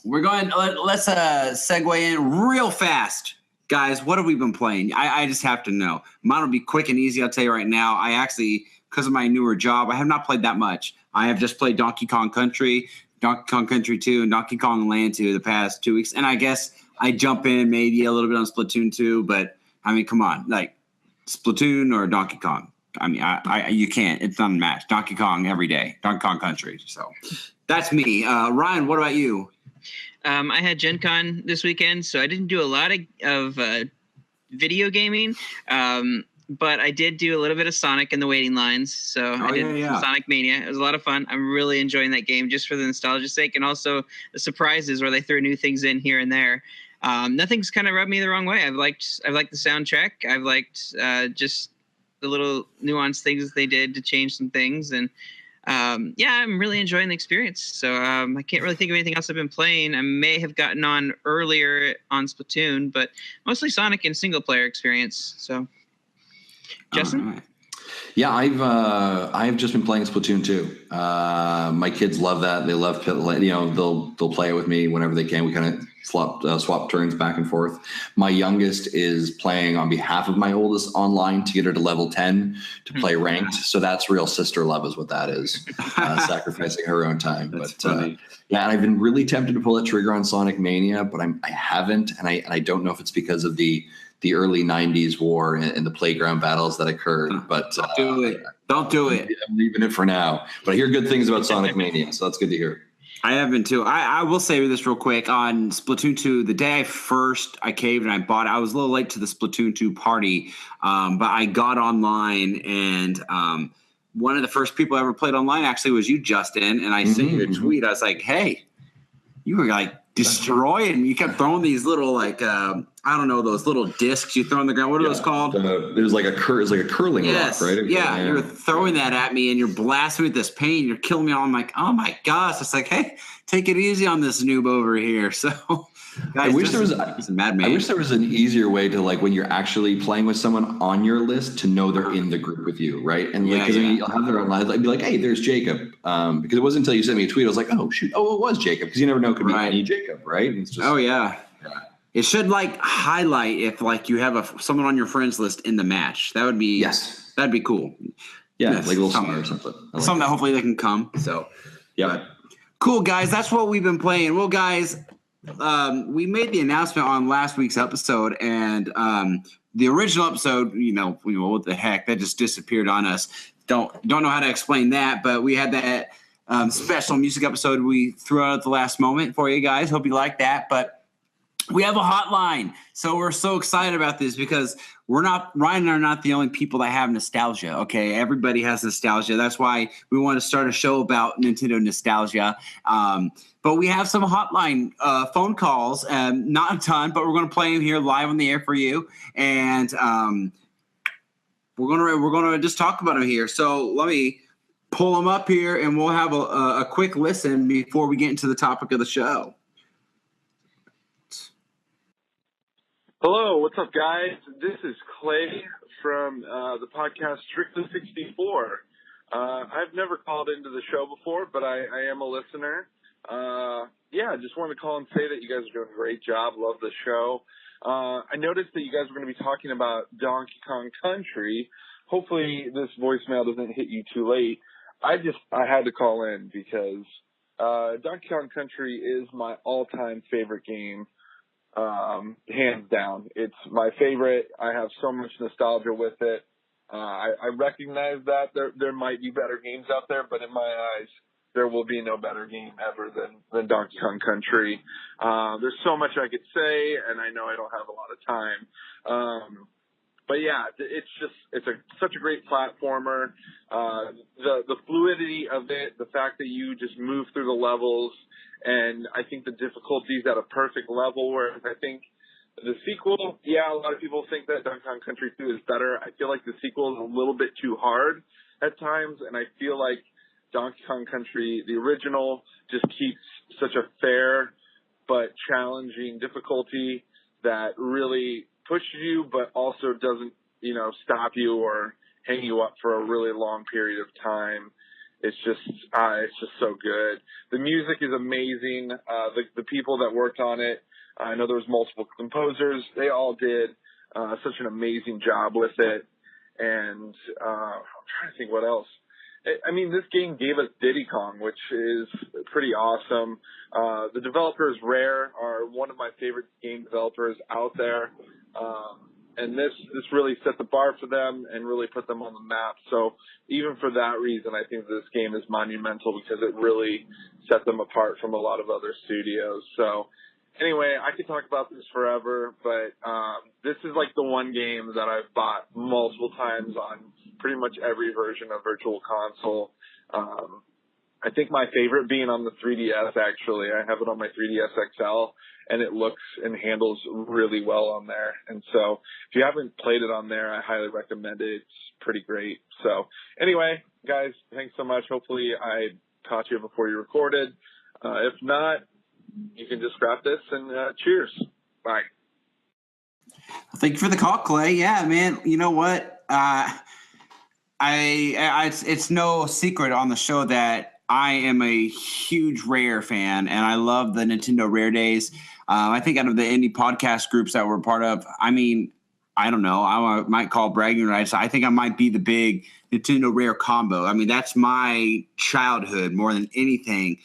we're going. Let's segue in real fast. Guys, what have we been playing? I just have to know. Mine will be quick and easy. I'll tell you right now. I actually, because of my newer job, I have not played that much. I have just played Donkey Kong Country, Donkey Kong Country 2, and Donkey Kong Land 2 the past 2 weeks. And I guess I jump in maybe a little bit on Splatoon 2, but I mean, come on, like Splatoon or Donkey Kong. I mean, you can't. It's unmatched. Donkey Kong every day. Donkey Kong Country. So that's me. Ryan, what about you? I had Gen Con this weekend, so I didn't do a lot of video gaming, but I did do a little bit of Sonic in the waiting lines. So I did Sonic Mania. It was a lot of fun. I'm really enjoying that game just for the nostalgia's sake, and also the surprises where they threw new things in here and there. Nothing's kind of rubbed me the wrong way. I've liked the soundtrack. I've liked just the little nuanced things they did to change some things, and yeah, I'm really enjoying the experience. So I can't really think of anything else I've been playing. I may have gotten on earlier on Splatoon, but mostly Sonic and single player experience. So, Justin? All right. Yeah, I've just been playing Splatoon 2. My kids love that. They love, they'll play it with me whenever they can. We kind of swap turns back and forth. My youngest is playing on behalf of my oldest online to get her to level 10 to play ranked. So that's real sister love, is what that is. Sacrificing her own time. That's but funny. yeah, and I've been really tempted to pull that trigger on Sonic Mania, but I haven't, and I don't know if it's because of the early 90s war and the playground battles that occurred, but Don't do it. I'm leaving it for now. But I hear good things about Sonic Mania, so that's good to hear. I have been too. I will say this real quick on Splatoon 2. The day I caved and I bought it. I was a little late to the Splatoon 2 party, but I got online and one of the first people I ever played online actually was you, Justin. And I sent you a tweet. I was like, "Hey, you were like destroying." You kept throwing these little I don't know, those little discs you throw on the ground. What are those called? There's like a curling rock, right? Yeah, you're throwing that at me and you're blasting me with this pain. You're killing me all. I'm like, oh my gosh. It's like, hey, take it easy on this noob over here. So, guys, I wish there was an easier way to, like, when you're actually playing with someone on your list, to know they're in the group with you, right? And because you'll have their own lives. I'd be like, hey, there's Jacob, because it wasn't until you sent me a tweet I was like, oh shoot, it was Jacob, because you never know, it could be any Jacob, right? It's just, it should highlight if you have someone on your friends list in the match. That would be that'd be cool. Yeah, like a little star or something. Something that hopefully they can come. So yeah, cool, guys. That's what we've been playing. Well, guys, we made the announcement on last week's episode, and the original episode, what the heck, that just disappeared on us. Don't know how to explain that, but we had that special music episode we threw out at the last moment for you guys. Hope you like that, but we have a hotline. So we're so excited about this because Ryan and I are not the only people that have nostalgia. Okay. Everybody has nostalgia. That's why we want to start a show about Nintendo nostalgia. But we have some hotline phone calls, not a ton, but we're going to play them here live on the air for you. And we're going to just talk about them here. So let me pull them up here and we'll have a quick listen before we get into the topic of the show. Hello, what's up, guys? This is Clay from the podcast Strictly 64. I've never called into the show before, but I am a listener. Just wanted to call and say that you guys are doing a great job. Love the show. I noticed that you guys were going to be talking about Donkey Kong Country. Hopefully this voicemail doesn't hit you too late. I had to call in because Donkey Kong Country is my all-time favorite game. Hands down. It's my favorite. I have so much nostalgia with it. I recognize that there might be better games out there, but in my eyes, there will be no better game ever than Donkey Kong Country. There's so much I could say, and I know I don't have a lot of time. But yeah, it's such a great platformer. The fluidity of it, the fact that you just move through the levels, and I think the difficulty's at a perfect level, whereas I think the sequel, a lot of people think that Donkey Kong Country 2 is better. I feel like the sequel is a little bit too hard at times, and I feel like Donkey Kong Country, the original, just keeps such a fair but challenging difficulty that really pushes you, but also doesn't, stop you or hang you up for a really long period of time. It's just so good. The music is amazing. The people that worked on it, I know there was multiple composers. They all did such an amazing job with it. And I'm trying to think what else. I mean, this game gave us Diddy Kong, which is pretty awesome. The developers, Rare, are one of my favorite game developers out there. And this really set the bar for them and really put them on the map. So even for that reason, I think this game is monumental because it really set them apart from a lot of other studios. So anyway, I could talk about this forever, but this is like the one game that I've bought multiple times on pretty much every version of Virtual Console. I think my favorite being on the 3DS, actually. I have it on my 3DS XL, and it looks and handles really well on there. And so if you haven't played it on there, I highly recommend it. It's pretty great. So anyway, guys, thanks so much. Hopefully I caught you before you recorded. If not, you can just wrap this and cheers. Bye. Thank you for the call, Clay. Yeah, man. You know what? It's no secret on the show that I am a huge Rare fan, and I love the Nintendo Rare Days. I think out of the indie podcast groups that we're part of, I mean, I don't know. I might call bragging rights. I think I might be the big Nintendo Rare combo. I mean, that's my childhood more than anything.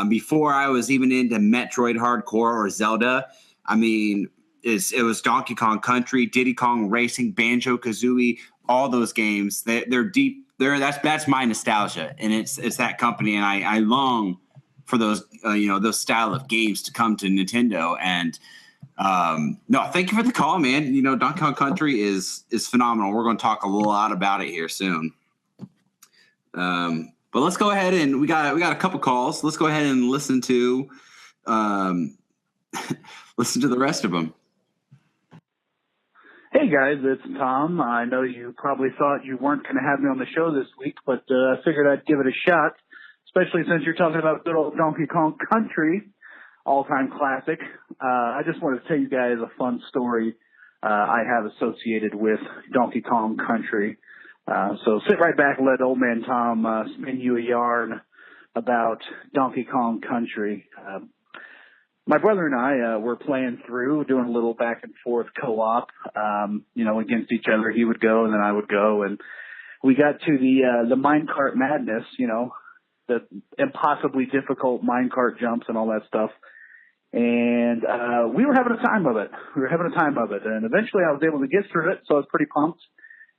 Before I was even into Metroid Hardcore or Zelda, I mean, it was Donkey Kong Country, Diddy Kong Racing, Banjo-Kazooie, all those games. They're deep. That's my nostalgia, and it's that company, and I long for those those style of games to come to Nintendo. And no, thank you for the call, man. Donkey Kong Country is phenomenal. We're going to talk a lot about it here soon. But let's go ahead, and we got a couple calls. Let's go ahead and listen to listen to the rest of them. Hey guys, it's Tom. I know you probably thought you weren't going to have me on the show this week, but I figured I'd give it a shot, especially since you're talking about good old Donkey Kong Country, all-time classic. I just wanted to tell you guys a fun story I have associated with Donkey Kong Country. So sit right back and let old man Tom spin you a yarn about Donkey Kong Country. My brother and I were playing through, doing a little back and forth co-op, against each other. He would go and then I would go, and we got to the minecart madness, the impossibly difficult minecart jumps and all that stuff. And we were having a time of it. And eventually I was able to get through it, so I was pretty pumped.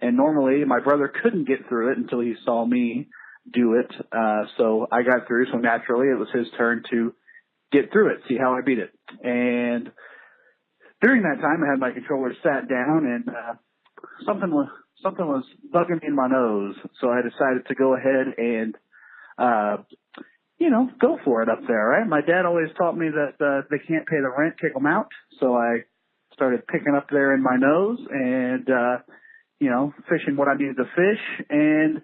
And normally my brother couldn't get through it until he saw me do it. So I got through, so naturally it was his turn to get through it, see how I beat it. And during that time, I had my controller sat down, and something was bugging me in my nose. So I decided to go ahead and, go for it up there, right? My dad always taught me that they can't pay the rent, kick them out. So I started picking up there in my nose and, fishing what I needed to fish. And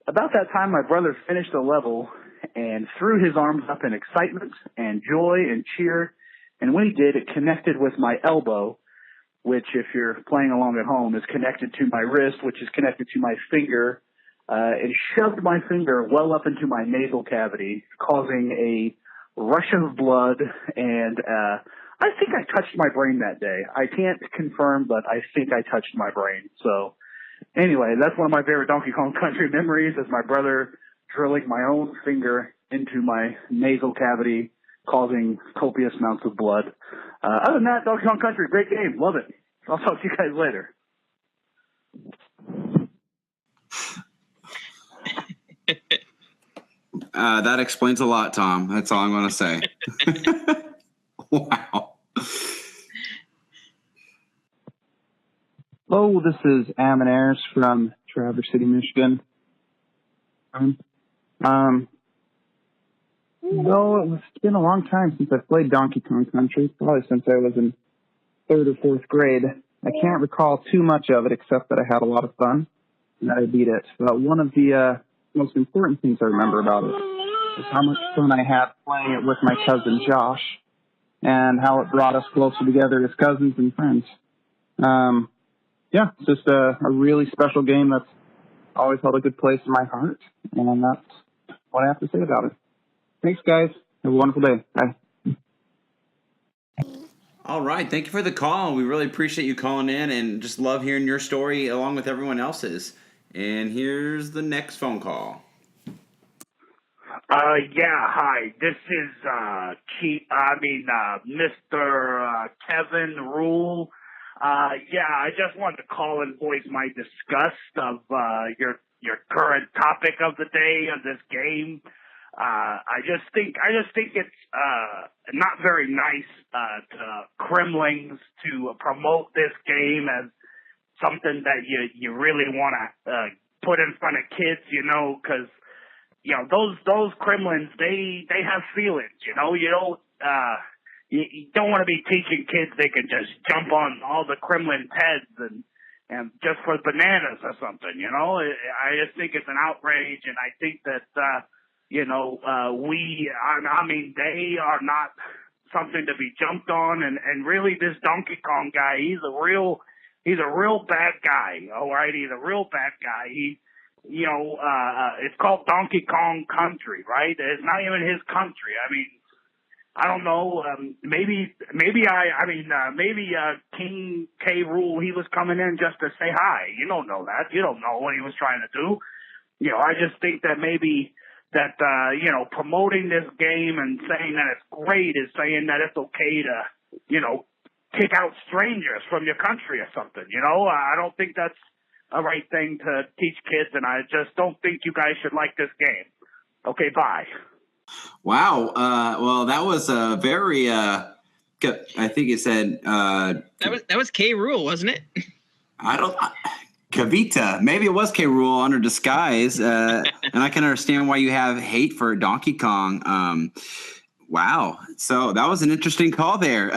about that time, my brother finished the level and threw his arms up in excitement and joy and cheer. And when he did, it connected with my elbow, which, if you're playing along at home, is connected to my wrist, which is connected to my finger, and shoved my finger well up into my nasal cavity, causing a rush of blood. And I think I touched my brain that day. I can't confirm, but I think I touched my brain. So anyway, that's one of my favorite Donkey Kong Country memories, is my brother drilling my own finger into my nasal cavity, causing copious amounts of blood. Other than that, Donkey Kong Country, great game. Love it. I'll talk to you guys later. That explains a lot, Tom. That's all I'm going to say. Wow. Hello, this is Ammon Ayers from Traverse City, Michigan. It's been a long time since I've played Donkey Kong Country, probably since I was in 3rd or 4th grade. I can't recall too much of it, except that I had a lot of fun and that I beat it. But one of the most important things I remember about it is how much fun I had playing it with my cousin Josh, and how it brought us closer together as cousins and friends. It's just a really special game that's always held a good place in my heart, and that's what I have to say about it. Thanks, guys. Have a wonderful day. Bye. All right. Thank you for the call. We really appreciate you calling in, and just love hearing your story along with everyone else's. And here's the next phone call. Hi. This is Mr. Kevin Rule. I just wanted to call and voice my disgust of your current topic of the day of this game. I just think it's not very nice to Kremlings to promote this game as something that you really want to put in front of kids, because those Kremlins, they have feelings, you don't want to be teaching kids they can just jump on all the Kremlin's heads and just for bananas or something, I just think it's an outrage, and I think that, they are not something to be jumped on, and really this Donkey Kong guy, he's a real bad guy, all right? He's a real bad guy. It's called Donkey Kong Country, right? It's not even his country. I mean, I don't know. Maybe King K. Rool, he was coming in just to say hi. You don't know that. You don't know what he was trying to do. I just think that maybe that, promoting this game and saying that it's great is saying that it's okay to, kick out strangers from your country or something. I don't think that's a right thing to teach kids, and I just don't think you guys should like this game. Okay, bye. Wow. Well, that was a very, I think it said, that was K. Rool, wasn't it? Kavita. Maybe it was K. Rool under disguise. And I can understand why you have hate for Donkey Kong. Wow. So that was an interesting call there.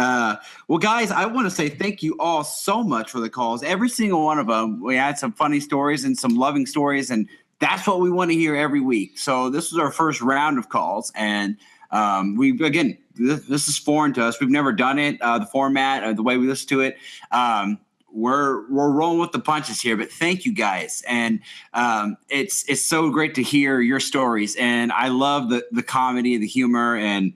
Well, guys, I want to say thank you all so much for the calls. Every single one of them. We had some funny stories and some loving stories, and that's what we want to hear every week. So this was our first round of calls, and this is foreign to us. We've never done it. The format, the way we listen to it, we're rolling with the punches here. But thank you guys, and it's so great to hear your stories. And I love the comedy, the humor, and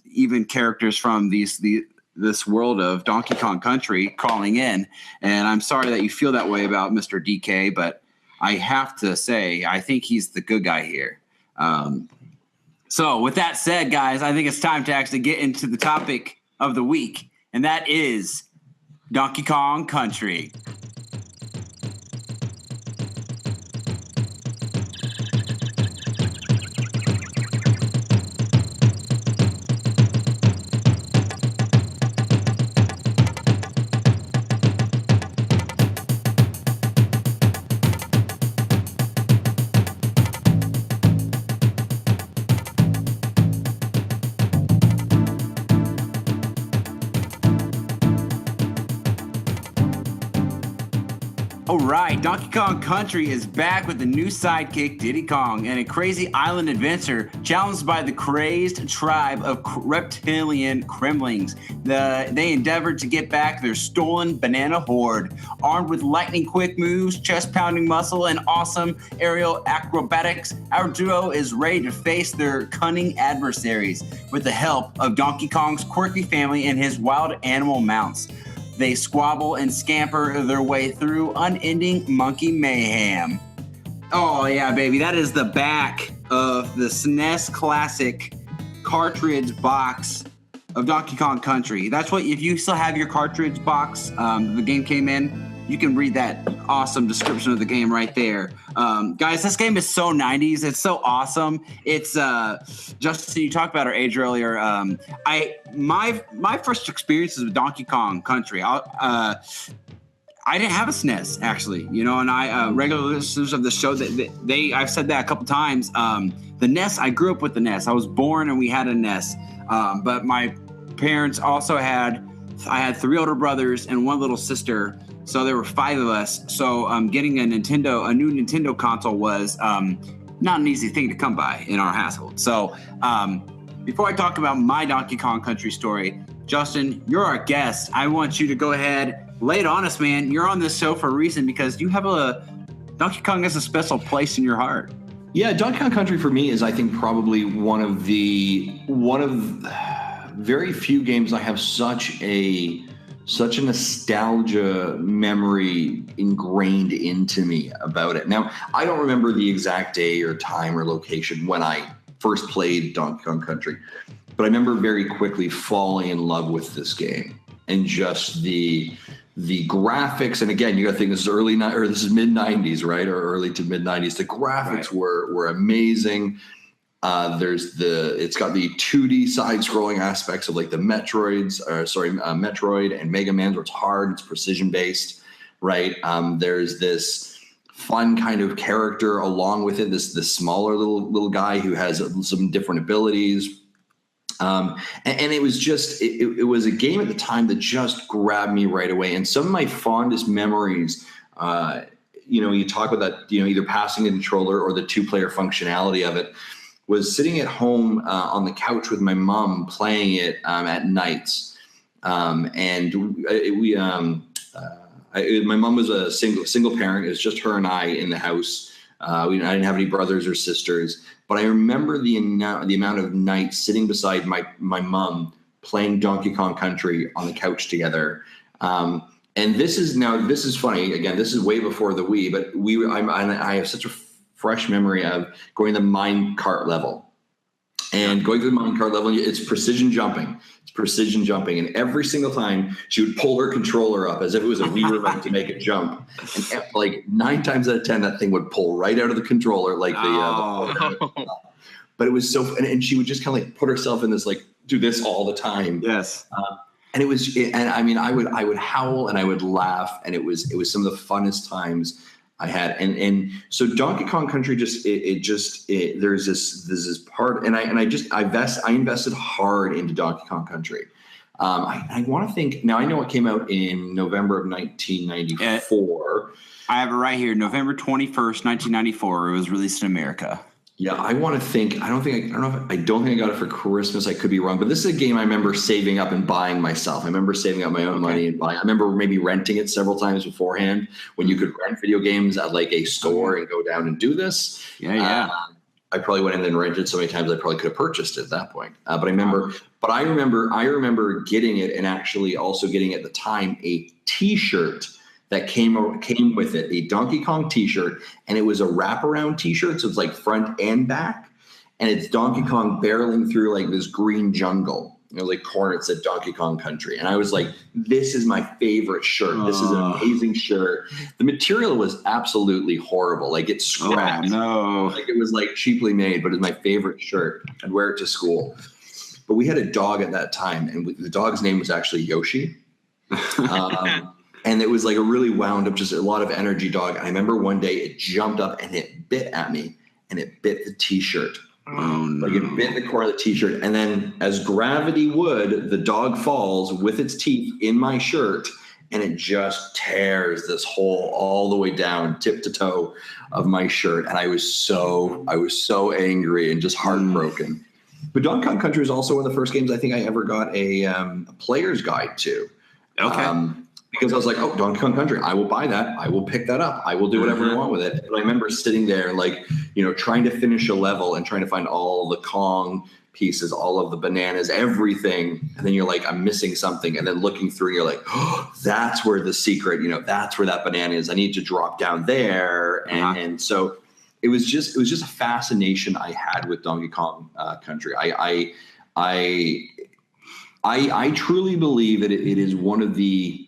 even characters from this world of Donkey Kong Country calling in. And I'm sorry that you feel that way about Mr. DK, but I have to say, I think he's the good guy here. So with that said, guys, I think it's time to actually get into the topic of the week, and that is Donkey Kong Country. All right, Donkey Kong Country is back with the new sidekick, Diddy Kong, and a crazy island adventure challenged by the crazed tribe of reptilian Kremlings. They endeavored to get back their stolen banana horde. Armed with lightning-quick moves, chest-pounding muscle, and awesome aerial acrobatics, our duo is ready to face their cunning adversaries with the help of Donkey Kong's quirky family and his wild animal mounts. They squabble and scamper their way through unending monkey mayhem. Oh, yeah, baby. That is the back of the SNES Classic cartridge box of Donkey Kong Country. That's what, if you still have your cartridge box, the game came in, you can read that awesome description of the game right there. Guys, this game is so 90s. It's so awesome. It's Justin, you talked about our age earlier. My first experiences with Donkey Kong Country, I didn't have a SNES actually, and regular listeners of the show, I've said that a couple times. The NES, I grew up with the NES. I was born and we had a NES. But my parents also I had 3 older brothers and 1 little sister. So there were 5 of us. So getting a new Nintendo console was not an easy thing to come by in our household. So before I talk about my Donkey Kong Country story, Justin, you're our guest. I want you to go ahead, lay it on us, man. You're on this show for a reason because you have Donkey Kong has a special place in your heart. Yeah, Donkey Kong Country for me is, I think, probably one of very few games I have such a nostalgia memory ingrained into me about it. Now, I don't remember the exact day or time or location when I first played Donkey Kong Country, but I remember very quickly falling in love with this game and just the graphics. And again, you got to think this is mid 90s, right? Or early to mid 90s. The graphics were amazing. It's got the 2D side-scrolling aspects of like the Metroid and Mega Man, where it's hard, it's precision-based, right? There's this fun kind of character along with it. This smaller little guy who has some different abilities. And it was just it was a game at the time that just grabbed me right away. And some of my fondest memories, you talk about that, either passing the controller or the 2-player functionality of it, was sitting at home on the couch with my mom playing it at nights. My mom was a single parent. It was just her and I in the house. I didn't have any brothers or sisters, but I remember the amount of nights sitting beside my mom playing Donkey Kong Country on the couch together. And this is funny. Again, this is way before the Wii, but I have such a fresh memory of going to the mine cart level. And going through the mine cart level, it's precision jumping. And every single time she would pull her controller up as if it was a Wii remote to make it jump. And like 9 times out of 10, that thing would pull right out of the controller, like but it was so, and she would just kind of like put herself in this, like, do this all the time. Yes. And I would howl and I would laugh, and it was some of the funnest times I had. And so Donkey Kong Country there's this part, and I invested hard into Donkey Kong Country. I want to think now. I know it came out in November of 1994. I have it right here, November 21st, 1994. It was released in America. Yeah, I want to think. I don't think I got it for Christmas. I could be wrong, but this is a game I remember saving up and buying myself. I remember saving up my own money and buying. I remember maybe renting it several times beforehand when you could rent video games at like a store and go down and do this. Yeah. I probably went in and rented so many times I probably could have purchased it at that point. But I remember getting it, and actually also getting at the time a T-shirt that came with it, a Donkey Kong T-shirt, and it was a wraparound T-shirt, so it's like front and back, and it's Donkey Kong barreling through like this green jungle, like corner. It said Donkey Kong Country, and I was like, "This is my favorite shirt. This is an amazing shirt." The material was absolutely horrible, like it's scratched. Like it was like cheaply made, but it's my favorite shirt. I'd wear it to school. But we had a dog at that time, and the dog's name was actually Yoshi. And it was like a really wound up, just a lot of energy dog. I remember one day it jumped up and it bit at me, and it bit the T-shirt. Oh, no. Like it bit the corner of the T-shirt. And then as gravity would, the dog falls with its teeth in my shirt, and it just tears this hole all the way down, tip to toe of my shirt. And I was so angry and just heartbroken. But Donkey Kong Country was also one of the first games I think I ever got a player's guide to. Okay. Because I was like, oh, Donkey Kong Country, I will buy that. I will pick that up. I will do whatever I want with it. And I remember sitting there, like, trying to finish a level and trying to find all the Kong pieces, all of the bananas, everything. And then you're like, I'm missing something. And then looking through, you're like, oh, that's where the secret, that's where that banana is. I need to drop down there. And so it was just a fascination I had with Donkey Kong Country. I truly believe that it is one of the.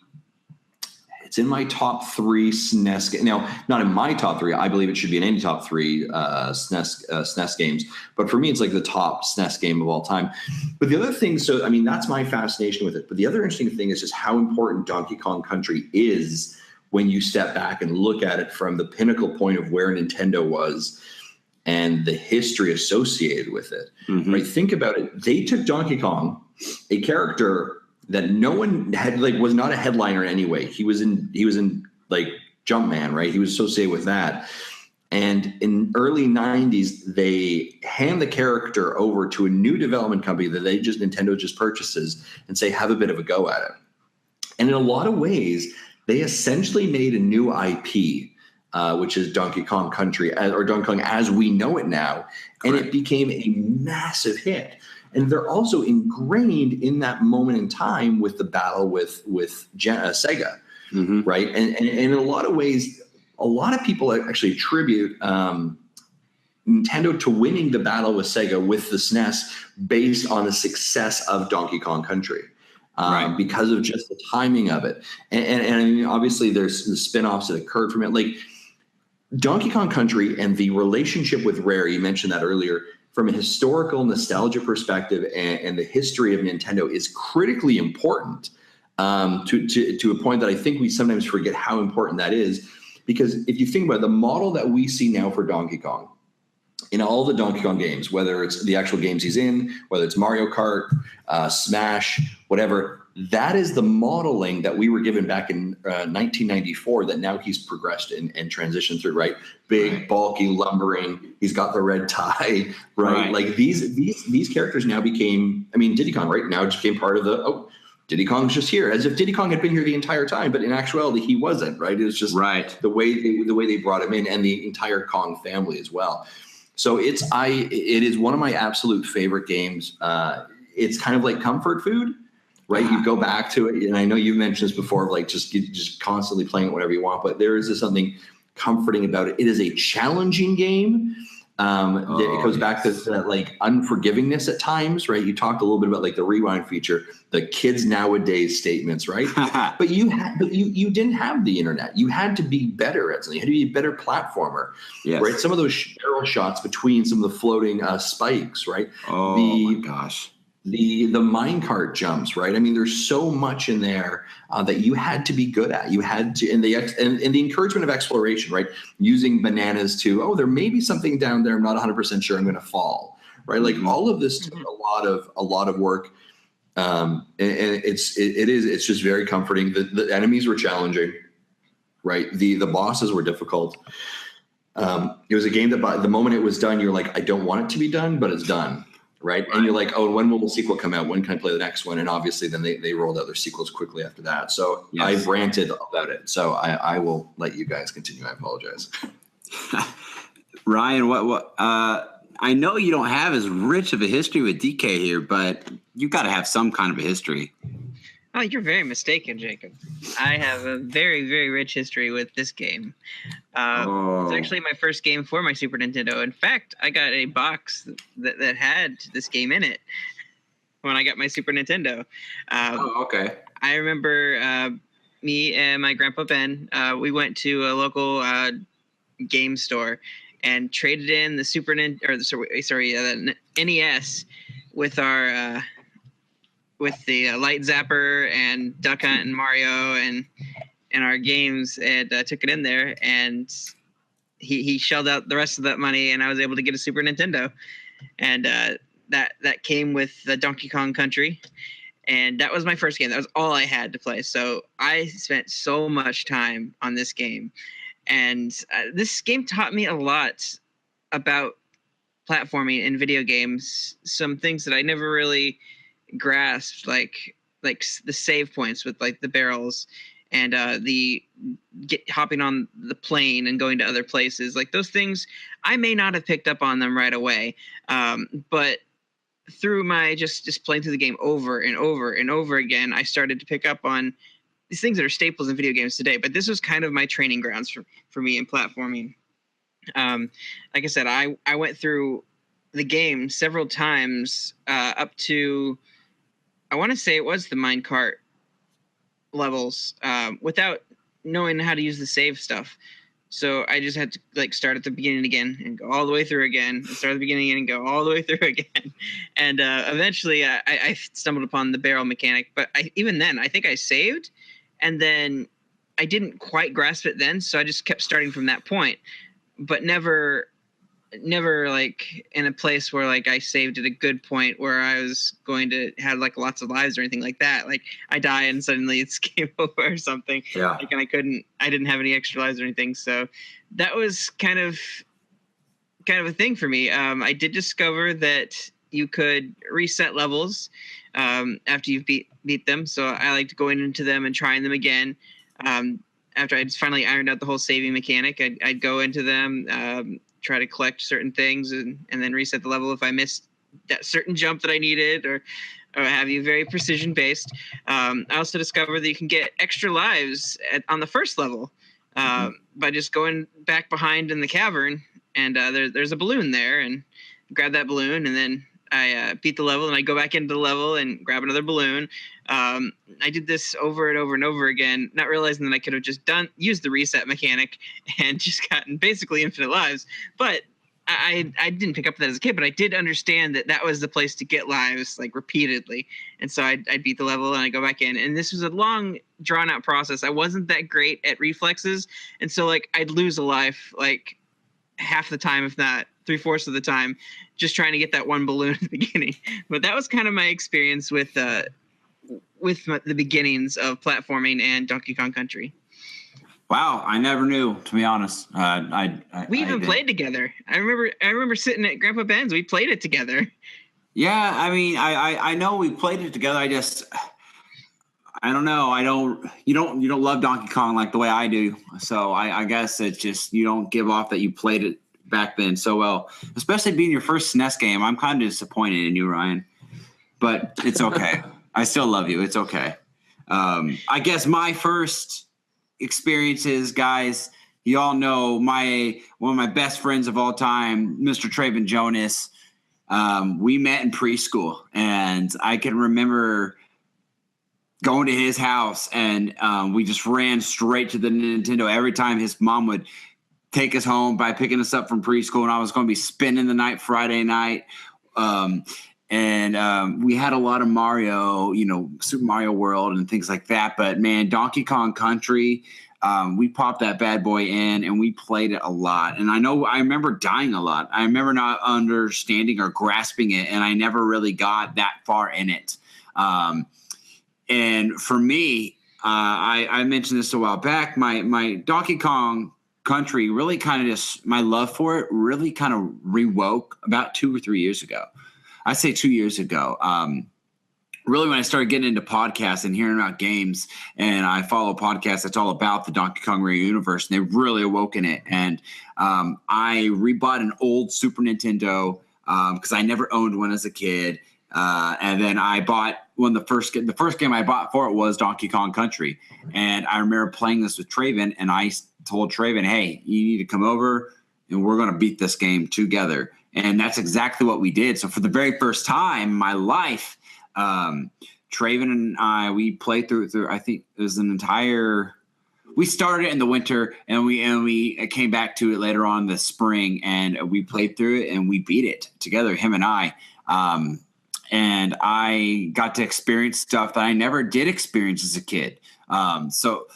It's in my top 3 SNES. Now, not in my top 3. I believe it should be in any top 3 SNES games. But for me, it's like the top SNES game of all time. But the other thing, that's my fascination with it. But the other interesting thing is just how important Donkey Kong Country is when you step back and look at it from the pinnacle point of where Nintendo was and the history associated with it. Mm-hmm. Right? Think about it. They took Donkey Kong, a character that no one had, like, was not a headliner in any way. He was in like Jumpman, right? He was associated with that. And in early 90s, they hand the character over to a new development company that Nintendo just purchases and say, have a bit of a go at it. And in a lot of ways, they essentially made a new IP, which is Donkey Kong Country, or Donkey Kong as we know it now. And it became a massive hit. And they're also ingrained in that moment in time with the battle with Sega, right? And in a lot of ways, a lot of people actually attribute Nintendo to winning the battle with Sega with the SNES based on the success of Donkey Kong Country, because of just the timing of it. And obviously there's the spin-offs that occurred from it. Like Donkey Kong Country and the relationship with Rare, you mentioned that earlier, from a historical nostalgia perspective and the history of Nintendo is critically important to a point that I think we sometimes forget how important that is. Because if you think about it, the model that we see now for Donkey Kong, in all the Donkey Kong games, whether it's the actual games he's in, whether it's Mario Kart, Smash, whatever, that is the modeling that we were given back in 1994 that now he's progressed and transitioned through, right? Big, bulky, lumbering. He's got the red tie, right? Like these characters now became, I mean, Diddy Kong, right? Now just became part of Diddy Kong's just here, as if Diddy Kong had been here the entire time, but in actuality, he wasn't, right? It was just the way they brought him in, and the entire Kong family as well. So it is one of my absolute favorite games. It's kind of like comfort food, right? You go back to it, and I know you've mentioned this before, of like just constantly playing it whatever you want, but there is something comforting about it. It is a challenging game. It goes back to that like unforgivingness at times, right? You talked a little bit about like the rewind feature, the kids nowadays statements, right? but you didn't have the internet. You had to be better at something. You had to be a better platformer, right? Some of those barrel shots between some of the floating spikes, right? Oh my gosh. The minecart jumps, right? I mean, there's so much in there that you had to be good at. You had to, and the encouragement of exploration, right? Using bananas to, there may be something down there. I'm not 100% sure I'm going to fall, right? Like all of this took a lot of work, and it's just very comforting. The enemies were challenging, right? The bosses were difficult. It was a game that by the moment it was done, you're like, I don't want it to be done, but it's done. Right. And you're like, when will the sequel come out? When can I play the next one? And obviously then they rolled out their sequels quickly after that. So I've ranted about it. So I will let you guys continue. I apologize. Ryan, what I know you don't have as rich of a history with DK here, but you've got to have some kind of a history. Oh, you're very mistaken, Jacob. I have a very, very rich history with this game. It's actually my first game for my Super Nintendo. In fact, I got a box that had this game in it when I got my Super Nintendo. Okay. I remember me and my grandpa Ben, we went to a local game store and traded in the the NES with our with the Light Zapper and Duck Hunt and Mario and our games, and took it in there, and he shelled out the rest of that money, and I was able to get a Super Nintendo, and that came with the Donkey Kong Country, and that was my first game. That was all I had to play, so I spent so much time on this game, and this game taught me a lot about platforming in video games, some things that I never really grasped, like the save points with like the barrels and hopping on the plane and going to other places. Like those things, I may not have picked up on them right away, but through my just playing through the game over and over and over again, I started to pick up on these things that are staples in video games today. But this was kind of my training grounds for me in platforming. Like I said, I went through the game several times up to, I want to say it was the minecart levels, without knowing how to use the save stuff. So I just had to like start at the beginning again and go all the way through again, and start at the beginning and go all the way through again. And eventually I stumbled upon the barrel mechanic, but even then I think I saved, and then I didn't quite grasp it then. So I just kept starting from that point, but never like in a place where like I saved at a good point where I was going to have like lots of lives or anything like that. Like I die and suddenly it's game over or something. Yeah. Like, and I didn't have any extra lives or anything. So that was kind of a thing for me. I did discover that you could reset levels after you've beat them. So I liked going into them and trying them again. After I just finally ironed out the whole saving mechanic, I'd go into them, try to collect certain things and then reset the level if I missed that certain jump that I needed or have you, very precision based. I also discovered that you can get extra lives on the first level by just going back behind in the cavern, and there's a balloon there, and grab that balloon, and then I beat the level, and I go back into the level and grab another balloon. I did this over and over and over again, not realizing that I could have just used the reset mechanic and just gotten basically infinite lives. But I didn't pick up that as a kid, but I did understand that was the place to get lives like repeatedly. And so I'd beat the level and I'd go back in. And this was a long, drawn out process. I wasn't that great at reflexes. And so like I'd lose a life like half the time, if not 3/4 of the time, just trying to get that one balloon at the beginning. But that was kind of my experience with the beginnings of platforming and Donkey Kong Country. Wow, I never knew, to be honest. We even played together. I remember sitting at Grandpa Ben's. We played it together. Yeah, I mean, I know we played it together. I don't know. You don't love Donkey Kong like the way I do. So I guess it's just you don't give off that you played it back then so well, especially being your first SNES game. I'm kind of disappointed in you, Ryan, but it's okay. I still love you. It's okay. I guess my first experiences, guys, you all know one of my best friends of all time, Mr. Traven Jonas. We met in preschool, and I can remember going to his house, and we just ran straight to the Nintendo every time his mom would take us home by picking us up from preschool, and I was going to be spending the night Friday night. And we had a lot of Mario, Super Mario World and things like that. But, man, Donkey Kong Country, we popped that bad boy in, and we played it a lot. And I remember dying a lot. I remember not understanding or grasping it, and I never really got that far in it. And for me, I mentioned this a while back, my Donkey Kong Country really kind of just – my love for it really kind of rewoke about 2 or 3 years ago. I'd say 2 years ago, really when I started getting into podcasts and hearing about games, and I follow podcasts that's all about the Donkey Kong Mario universe, and they really awoken it. And I rebought an old Super Nintendo because I never owned one as a kid. And then I bought the first game I bought for it was Donkey Kong Country. And I remember playing this with Traven, and I told Traven, hey, you need to come over, and we're going to beat this game together. And that's exactly what we did. So for the very first time in my life, Traven and I, we played through, I think it was we started it in the winter, and we came back to it later on in the spring, and we played through it, and we beat it together, him and I. And I got to experience stuff that I never did experience as a kid. So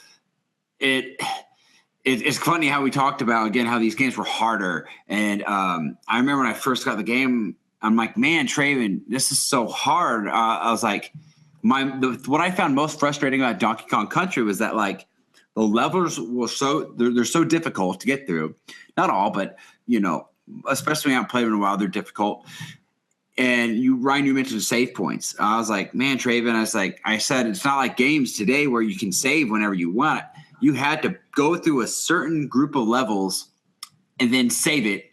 it's funny how we talked about, again, how these games were harder. And I remember when I first got the game, I'm like, man, Traven, this is so hard. I was like, what I found most frustrating about Donkey Kong Country was that, like, the levels were they're so difficult to get through. Not all, but, especially when I haven't played in a while, they're difficult. And Ryan, you mentioned save points. I was like, man, Traven, I said, it's not like games today where you can save whenever you want. You had to go through a certain group of levels and then save it.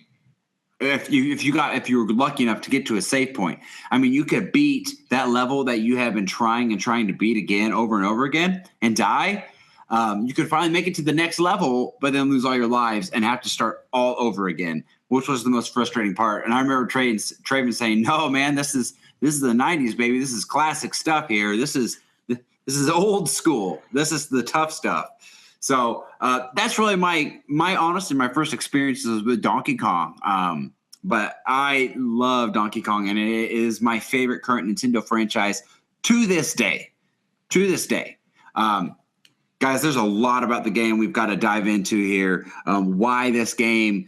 If you were lucky enough to get to a save point, I mean, you could beat that level that you have been trying to beat again over and over again and die. You could finally make it to the next level, but then lose all your lives and have to start all over again, which was the most frustrating part. And I remember Traven saying, "No, man, this is the '90s, baby. This is classic stuff here. This is old school. This is the tough stuff." So that's really my honestly my first experiences with Donkey Kong. But I love Donkey Kong, and it is my favorite current Nintendo franchise to this day. Guys, there's a lot about the game we've got to dive into here. Why this game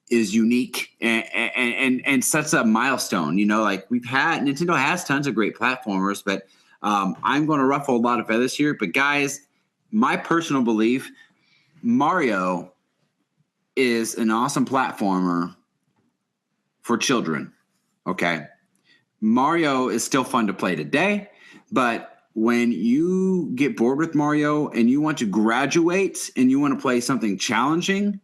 is unique and sets a milestone. Like Nintendo has tons of great platformers, but I'm going to ruffle a lot of feathers here. But guys, my personal belief, Mario is an awesome platformer for children. Okay. Mario is still fun to play today, but when you get bored with Mario and you want to graduate and you want to play something challenging,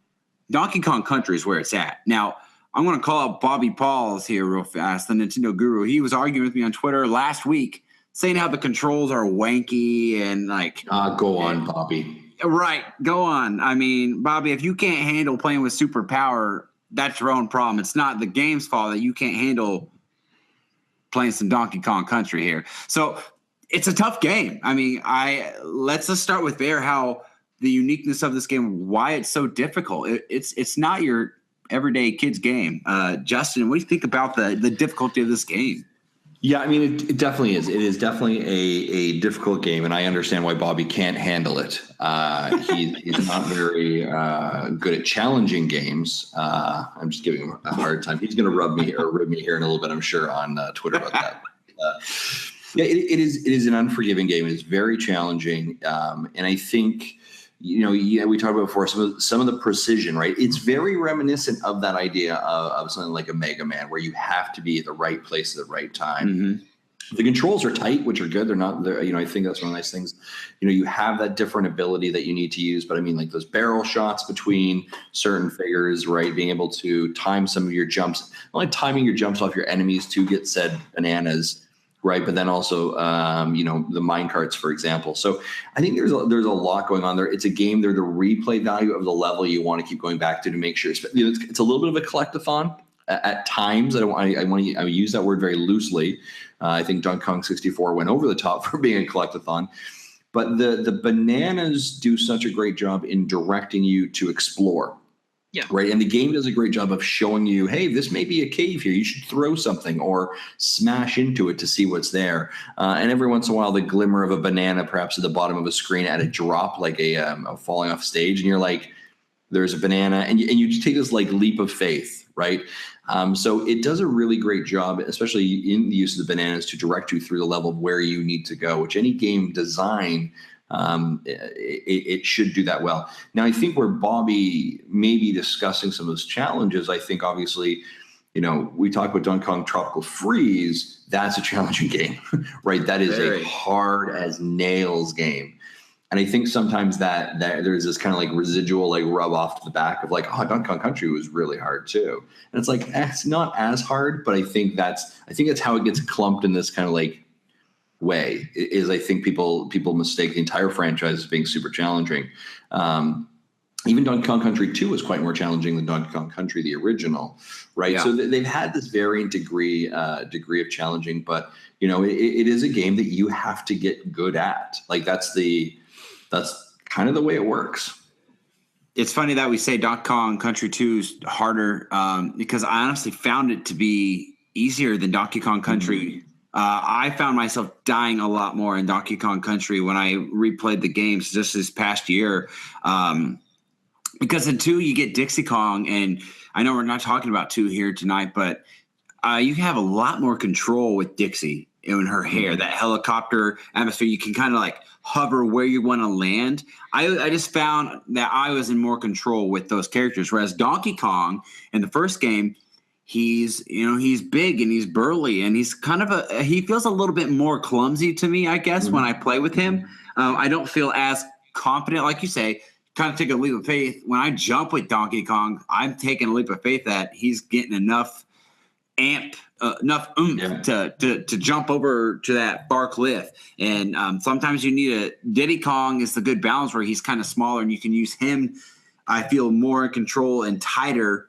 Donkey Kong Country is where it's at. Now, I'm going to call out Bobby Pauls here real fast, the Nintendo guru. He was arguing with me on Twitter last week, saying how the controls are wanky and like. Go on, Bobby. Right, go on. I mean, Bobby, if you can't handle playing with super power, that's your own problem. It's not the game's fault that you can't handle playing some Donkey Kong Country here. So it's a tough game. I mean, let's just start with how the uniqueness of this game, why it's so difficult. It's not your everyday kids game. Justin, what do you think about the difficulty of this game? Yeah, I mean, it definitely is. It is definitely a difficult game, and I understand why Bobby can't handle it. He's not very good at challenging games. I'm just giving him a hard time. He's going to rib me here in a little bit, I'm sure, on Twitter about that. Yeah, it is an unforgiving game. It is very challenging, and I think, we talked about before some of the precision, right? It's very reminiscent of that idea of something like a Mega Man, where you have to be at the right place at the right time. Mm-hmm. The controls are tight, which are good. They're not there. I think that's one of the nice things. You have that different ability that you need to use, but I mean, like those barrel shots between certain figures, right? Being able to time some of your jumps, not only timing your jumps off your enemies to get said bananas, right, but then also, the mine carts, for example. So I think there's a lot going on there. It's a game. There's the replay value of the level you want to keep going back to make sure. It's a little bit of a collectathon at times. I use that word very loosely. I think Donkey Kong 64 went over the top for being a collectathon. But the bananas do such a great job in directing you to explore. Yeah. Right. And the game does a great job of showing you, hey, this may be a cave here. You should throw something or smash into it to see what's there. And every once in a while, the glimmer of a banana, perhaps at the bottom of a screen at a drop, like a falling off stage. And you're like, there's a banana. And you just take this like leap of faith. Right. So it does a really great job, especially in the use of the bananas, to direct you through the level of where you need to go, which any game design it should do that well. Now, I think where Bobby may be discussing some of those challenges, I think obviously, we talk about Donkey Kong Tropical Freeze. That's a challenging game, right? That is a hard as nails game. And I think sometimes that there's this kind of like residual like rub off to the back of like, oh, Donkey Kong Country was really hard too. And it's like, it's not as hard, but I think that's how it gets clumped in this kind of like way is I think people mistake the entire franchise as being super challenging. Even Donkey Kong Country 2 was quite more challenging than Donkey Kong Country, the original, right? Yeah. So they've had this varying degree of challenging, but it is a game that you have to get good at. Like that's kind of the way it works. It's funny that we say Donkey Kong Country 2 is harder because I honestly found it to be easier than Donkey Kong Country. Mm-hmm. I found myself dying a lot more in Donkey Kong Country when I replayed the games just this past year. Because in 2, you get Dixie Kong, and I know we're not talking about 2 here tonight, but you have a lot more control with Dixie in her hair, that helicopter atmosphere. You can kind of like hover where you want to land. I just found that I was in more control with those characters, whereas Donkey Kong in the first game, he's big and he's burly and he's kind of he feels a little bit more clumsy to me, I guess, when I play with him. I don't feel as confident, like you say, kind of take a leap of faith. When I jump with Donkey Kong, I'm taking a leap of faith that he's getting enough oomph to jump over to that far cliff. And sometimes you need a Diddy Kong is the good balance where he's kind of smaller and you can use him, I feel, more in control and tighter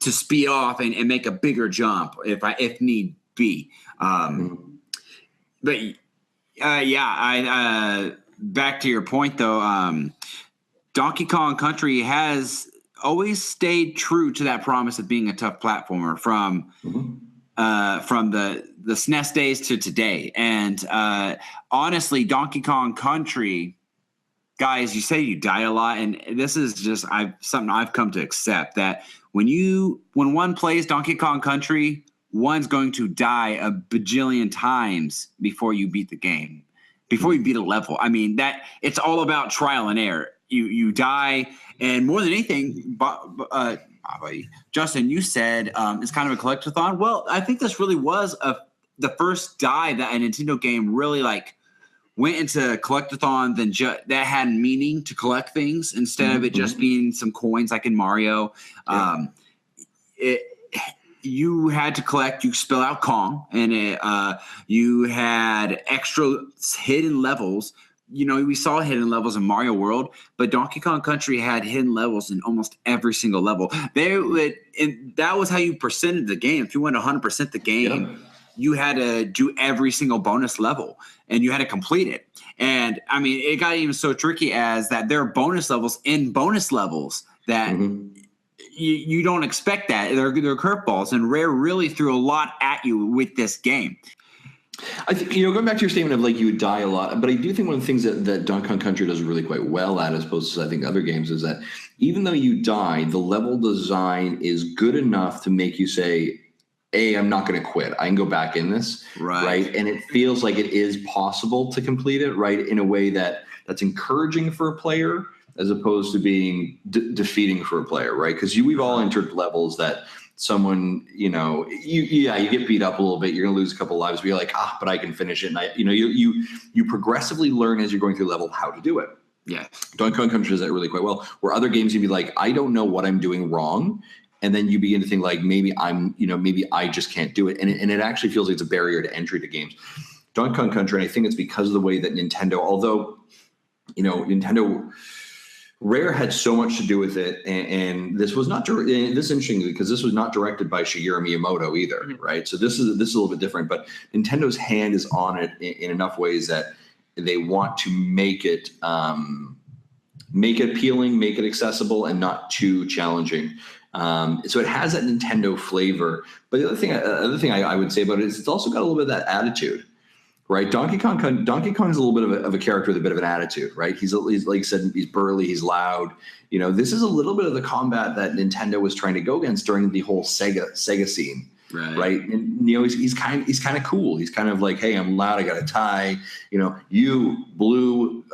to speed off and make a bigger jump if need be. Back to your point though, Donkey Kong Country has always stayed true to that promise of being a tough platformer from the SNES days to today. And honestly, Donkey Kong Country, guys, you say you die a lot, and this is just something I've come to accept, that when one plays Donkey Kong Country, one's going to die a bajillion times before you beat the game, before you beat a level. I mean, that it's all about trial and error. You die, and more than anything, Justin, you said it's kind of a collectathon. Well, I think this really was the first dive that a Nintendo game really like went into collectathon that had meaning to collect things instead of it just being some coins like in Mario. You had to collect, you spell out Kong, and you had extra hidden levels. We saw hidden levels in Mario World, but Donkey Kong Country had hidden levels in almost every single level. And that was how you percented the game. If you went 100% the game, you had to do every single bonus level, and you had to complete it. And, I mean, it got even so tricky as that there are bonus levels in bonus levels that you don't expect that. They're curveballs, and Rare really threw a lot at you with this game. I think, going back to your statement of like you would die a lot, but I do think one of the things that Donkey Kong Country does really quite well at, as opposed to I think other games, is that even though you die, the level design is good enough to make you say, "Hey, I'm not going to quit. I can go back in this." Right. And it feels like it is possible to complete it, right, in a way that's encouraging for a player as opposed to being defeating for a player, right? Because we've all entered levels that someone, you get beat up a little bit, you're gonna lose a couple lives, but you're like, but I can finish it. And you progressively learn as you're going through the level how to do it. Yeah. Donkey Kong Country does that really quite well. Where other games you'd be like, I don't know what I'm doing wrong. And then you begin to think like maybe I just can't do it. And it actually feels like it's a barrier to entry to games. Donkey Kong Country, and I think it's because of the way that Nintendo, although, Nintendo Rare had so much to do with it, and this was not. This is interesting because this was not directed by Shigeru Miyamoto either, right? So this is a little bit different. But Nintendo's hand is on it in enough ways that they want to make it appealing, make it accessible, and not too challenging. So it has that Nintendo flavor. But the other thing I would say about it is it's also got a little bit of that attitude. Right, Donkey Kong is a little bit of a character with a bit of an attitude, right? He's like you said, he's burly, he's loud. This is a little bit of the combat that Nintendo was trying to go against during the whole Sega scene, right? And he's kind of cool. He's kind of like, hey, I'm loud, I got a tie. You blue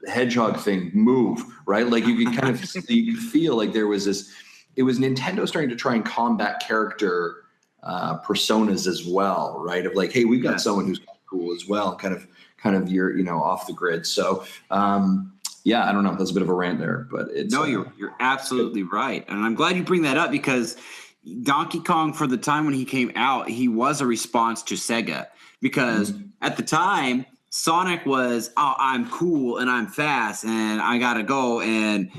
hedgehog thing, move, right? Like you can kind of you can feel like there was this. It was Nintendo starting to try and combat character personas as well, right? Of like, hey, we've got someone who's cool as well, kind of you're off the grid. So I don't know, that's a bit of a rant there, but it's you're absolutely right, and I'm glad you bring that up because Donkey Kong, for the time when he came out, he was a response to Sega because at the time Sonic was, I'm cool and I'm fast and I gotta go, and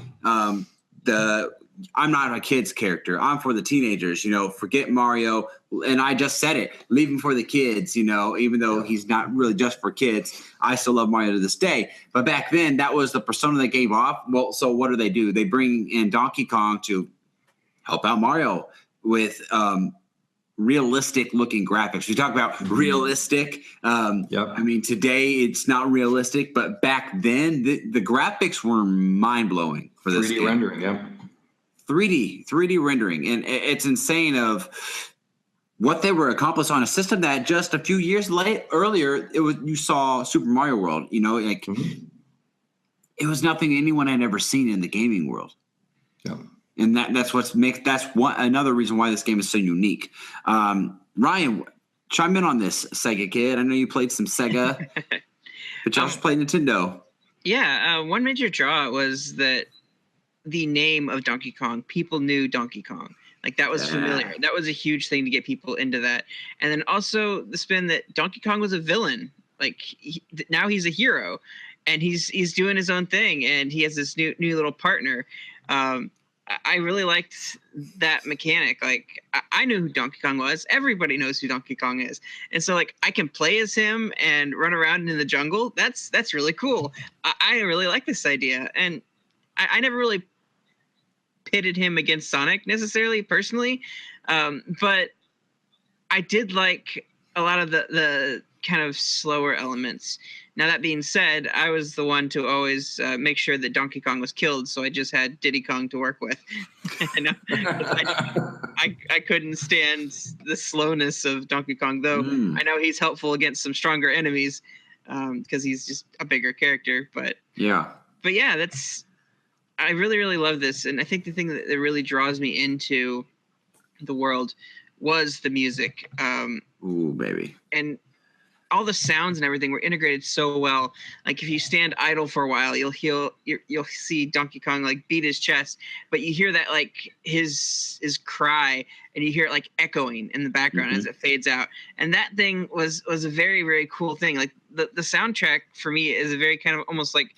I'm not a kid's character. I'm for the teenagers, forget Mario. And I just said it, leave him for the kids, even though he's not really just for kids. I still love Mario to this day. But back then, that was the persona they gave off. Well, so what do? They bring in Donkey Kong to help out Mario with realistic looking graphics. We talk about realistic. I mean, today it's not realistic, but back then the graphics were mind blowing for this 3D game. rendering, yeah. 3D rendering, and it's insane of what they were accomplished on a system that just a few years earlier you saw Super Mario World. It was nothing anyone had ever seen in the gaming world. Yeah, and that's another reason why this game is so unique. Ryan, chime in on this, Sega kid. I know you played some Sega, but you also played Nintendo. Yeah, one major draw was that the name of Donkey Kong, people knew Donkey Kong. Like that was familiar. That was a huge thing to get people into that. And then also the spin that Donkey Kong was a villain. Like now he's a hero, and he's doing his own thing, and he has this new little partner. I really liked that mechanic. Like I knew who Donkey Kong was. Everybody knows who Donkey Kong is, and so like I can play as him and run around in the jungle. That's really cool. I really like this idea, and I never really pitted him against Sonic necessarily personally, but I did like a lot of the kind of slower elements. Now that being said, I was the one to always make sure that Donkey Kong was killed, so I just had Diddy Kong to work with. I couldn't stand the slowness of Donkey Kong, though. I know he's helpful against some stronger enemies because he's just a bigger character. But yeah, I really, really love this. And I think the thing that really draws me into the world was the music. Ooh, baby. And all the sounds and everything were integrated so well. Like if you stand idle for a while, you'll see Donkey Kong like beat his chest, but you hear that like his cry, and you hear it like echoing in the background as it fades out. And that thing was a very, very cool thing. Like the soundtrack for me is a very kind of almost like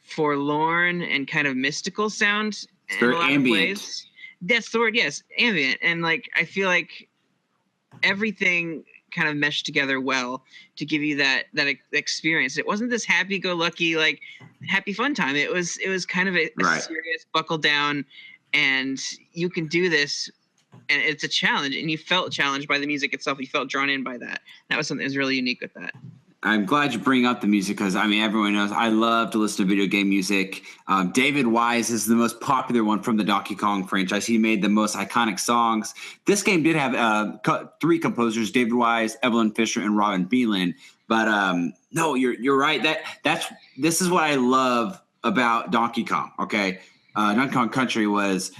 forlorn and kind of mystical sound. It's very ambient. That's the word, yes, ambient. And like I feel like everything kind of meshed together well to give you that experience. It wasn't this happy-go-lucky like happy fun time. It was kind of a serious buckle down and you can do this, and it's a challenge, and you felt challenged by the music itself. You felt drawn in by that. That was something that was really unique with that. I'm glad you bring up the music because, I mean, everyone knows I love to listen to video game music. David Wise is the most popular one from the Donkey Kong franchise. He made the most iconic songs. This game did have 3 composers, David Wise, Evelyn Fisher, and Robin Beelan. But no, you're right. This is what I love about Donkey Kong, okay? Donkey Kong Country was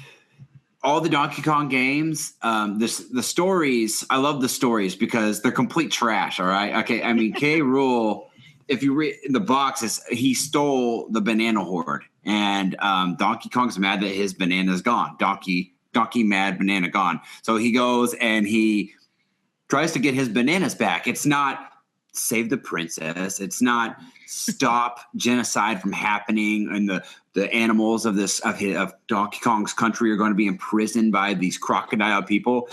all the Donkey Kong games, the stories, I love the stories because they're complete trash, all right? Okay, I mean, K. Rool, if you read the boxes, he stole the banana horde, and Donkey Kong's mad that his banana's gone. Donkey mad, banana gone. So he goes and he tries to get his bananas back. It's not save the princess. It's not stop genocide from happening, and the animals of Donkey Kong's country are going to be imprisoned by these crocodile people.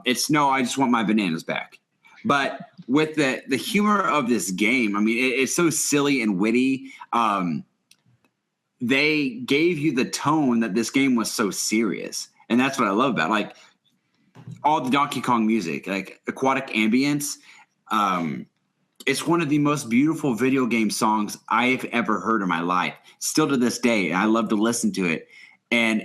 It's no, I just want my bananas back. But with the humor of this game, I mean, it's so silly and witty. They gave you the tone that this game was so serious, and that's what I love about it. Like all the Donkey Kong music, like aquatic ambience. It's one of the most beautiful video game songs I've ever heard in my life. Still to this day, I love to listen to it. And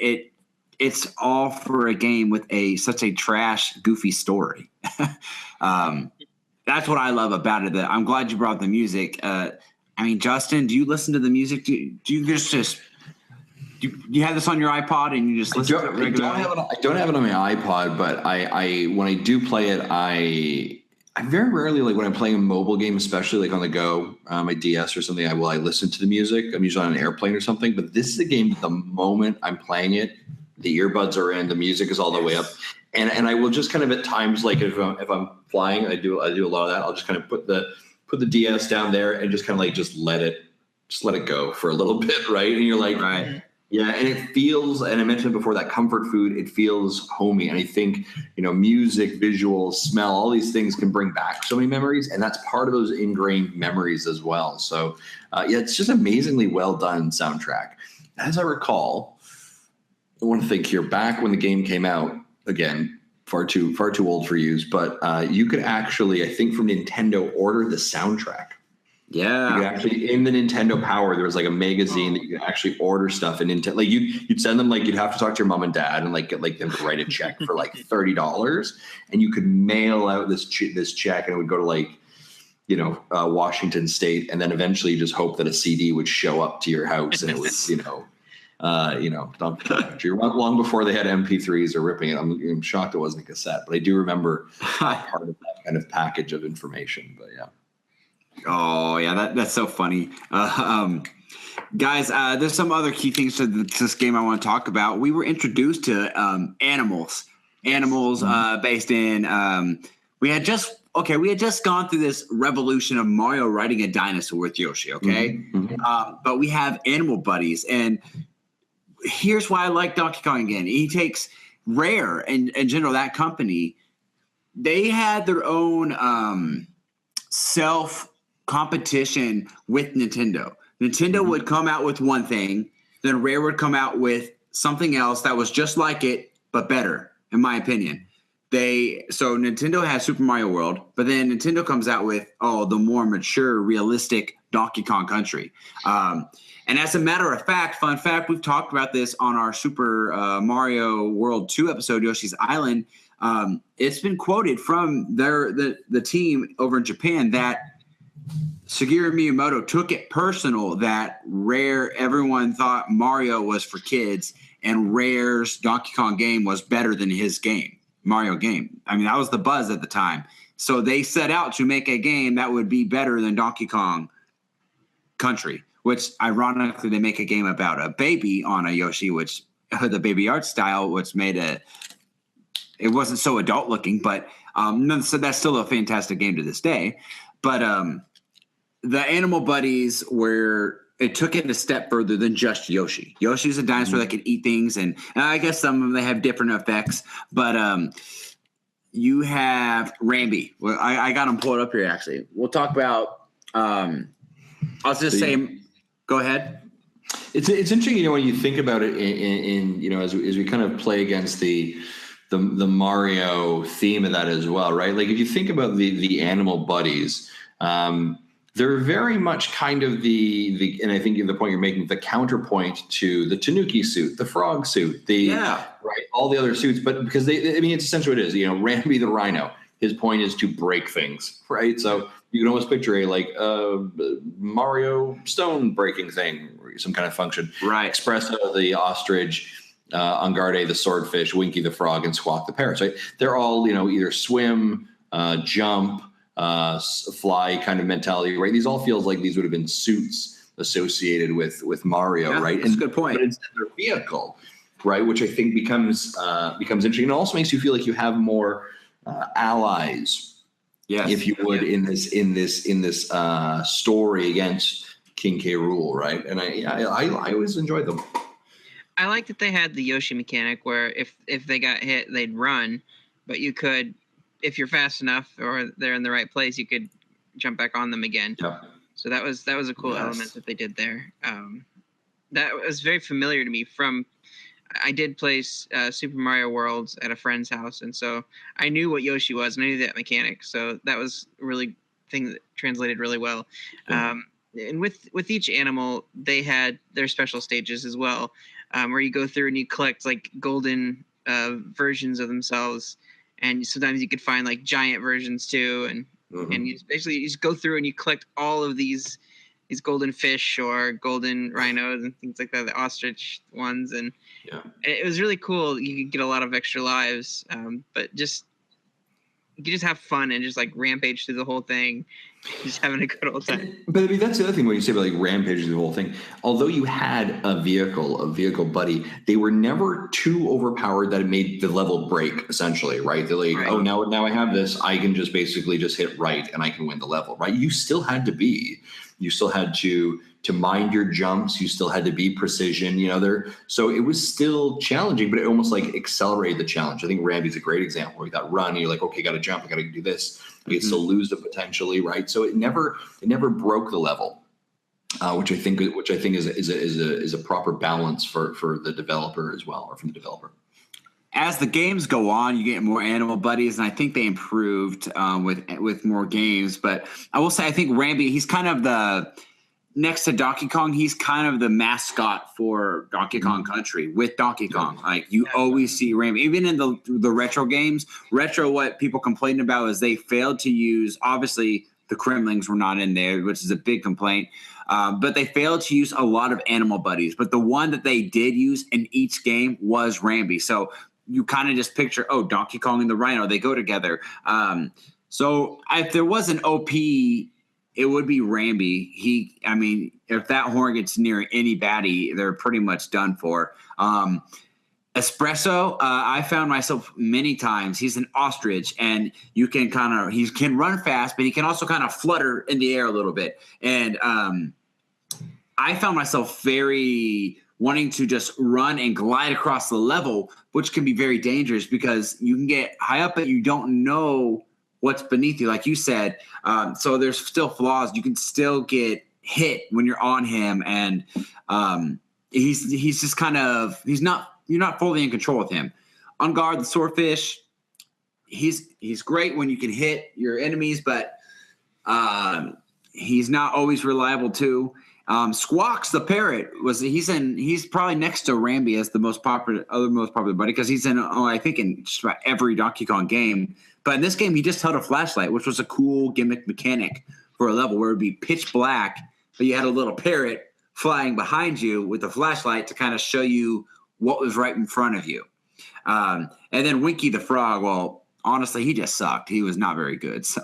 it's all for a game with such a trash, goofy story. That's what I love about it. I'm glad you brought the music. I mean, Justin, do you listen to the music? Do you just do you have this on your iPod and you just listen to it regularly? I don't have it on my iPod, but I when I do play it, I very rarely, like when I'm playing a mobile game, especially like on the go, my DS or something, I listen to the music. I'm usually on an airplane or something. But this is a game that the moment I'm playing it, the earbuds are in, the music is all the way up, and I will just kind of at times, like if I'm flying, I do a lot of that. I'll just kind of put the DS down there and just kind of like just let it go for a little bit, right? And you're like, right. Yeah, and it feels, and I mentioned before, that comfort food, it feels homey. And I think, music, visuals, smell, all these things can bring back so many memories. And that's part of those ingrained memories as well. So, it's just amazingly well done soundtrack. As I recall, I want to think here, back when the game came out, again, far too old for use, but you could actually, I think from Nintendo, order the soundtrack. Yeah, you could actually, in the Nintendo Power, there was like a magazine that you could actually order stuff, and like you'd send them, like you'd have to talk to your mom and dad and like get like them to write a check for like $30, and you could mail out this check, and it would go to like Washington State, and then eventually you just hope that a CD would show up to your house, and it was long before they had MP3s or ripping it. I'm shocked it wasn't a cassette, but I do remember part of that kind of package of information. But yeah. Oh yeah, that's so funny, guys. There's some other key things to this game I want to talk about. We were introduced to animals based in. We had just gone through this revolution of Mario riding a dinosaur with Yoshi. Okay, but we have animal buddies, and here's why I like Donkey Kong again. He takes Rare and in general, that company. They had their own self competition with Nintendo. Nintendo would come out with one thing, then Rare would come out with something else that was just like it but better, in my opinion. So Nintendo has Super Mario World, but then Nintendo comes out with the more mature, realistic Donkey Kong Country. And as a matter of fact, fun fact, we've talked about this on our Super Mario World 2 episode, Yoshi's Island. It's been quoted from the team over in Japan that Shigeru Miyamoto took it personal that everyone thought Mario was for kids, and Rare's Donkey Kong game was better than his Mario game. I mean, that was the buzz at the time. So they set out to make a game that would be better than Donkey Kong Country, which ironically they make a game about a baby on a Yoshi, which the baby art style, which made it wasn't so adult looking, but so that's still a fantastic game to this day. But the animal buddies it took it a step further than just Yoshi. Yoshi's a dinosaur that can eat things, and I guess some of them, they have different effects. But you have Rambi. Well, I got him pulled up here, actually. We'll talk about I'll just say – go ahead. It's interesting, you know, when you think about it in you know, as we kind of play against the Mario theme of that as well, right? Like if you think about the animal buddies, they're very much kind of the and I think the point you're making, the counterpoint to the Tanuki suit, the frog suit, right, all the other suits, but because I mean, it's essentially what it is. You know, Rambi the Rhino, his point is to break things, right? So you can almost picture a Mario stone breaking thing, some kind of function. Right. Espresso the ostrich, Angarde the swordfish, Winky the frog, and Squawk the parrot. Right? They're all, you know, either swim, jump, fly kind of mentality, right? These all feels like these would have been suits associated with Mario, right? That's a good point. But instead their vehicle, right? Which I think becomes interesting. It also makes you feel like you have more allies, if you would, in this story against King K. Rool, right? And I always enjoyed them. I like that they had the Yoshi mechanic where if they got hit, they'd run, but you could, if you're fast enough or they're in the right place, you could jump back on them again. Yeah. So that was a cool element that they did there. That was very familiar to me from. I did play Super Mario World at a friend's house, and so I knew what Yoshi was, and I knew that mechanic. So that was a really thing that translated really well. And with each animal, they had their special stages as well, where you go through and you collect like golden versions of themselves, and sometimes you could find like giant versions too, and you just go through and you collect all of these golden fish or golden rhinos and things like that, the ostrich ones, and it was really cool. You could get a lot of extra lives, but you could just have fun and just like rampage through the whole thing, just having a good old time. But I mean, that's the other thing when you say about like rampaging through the whole thing. Although you had a vehicle buddy, they were never too overpowered that it made the level break. Essentially, right? They're like, oh, now I have this, I can just basically just hit right and I can win the level, right? You still had to mind your jumps. You still had to be precision, you know, so it was still challenging, but it almost like accelerated the challenge. I think Rambi's a great example where you got run and you're like, okay, got to jump. I got to do this. You can still lose it potentially. Right. So it never broke the level, which I think is a proper balance for the developer as well, or from the developer. As the games go on, you get more animal buddies, and I think they improved with more games. But I will say, I think Rambi, he's kind of next to Donkey Kong, he's kind of the mascot for Donkey Kong Country with Donkey Kong. Like you always see Rambi, even in the retro games. What people complained about is they failed to use. Obviously, the Kremlings were not in there, which is a big complaint. But they failed to use a lot of animal buddies. But the one that they did use in each game was Rambi. So you kind of just picture, Donkey Kong and the Rhino, they go together. So if there was an OP, it would be Rambi. If that horn gets near any baddie, they're pretty much done for. Espresso, I found myself many times. He's an ostrich, and he can run fast, but he can also kind of flutter in the air a little bit. And I found myself very wanting to just run and glide across the level, which can be very dangerous because you can get high up and you don't know what's beneath you, like you said. So there's still flaws. You can still get hit when you're on him, and he's just kind of you're not fully in control with him. Unguard the swordfish, he's great when you can hit your enemies, but he's not always reliable too. Squawks the parrot he's probably next to Rambi as the most popular buddy, because he's in I think in just about every Donkey Kong game. But in this game, he just held a flashlight, which was a cool gimmick mechanic for a level where it'd be pitch black, but you had a little parrot flying behind you with a flashlight to kind of show you what was right in front of you. And then Winky the frog, well, honestly, he just sucked. He was not very good. So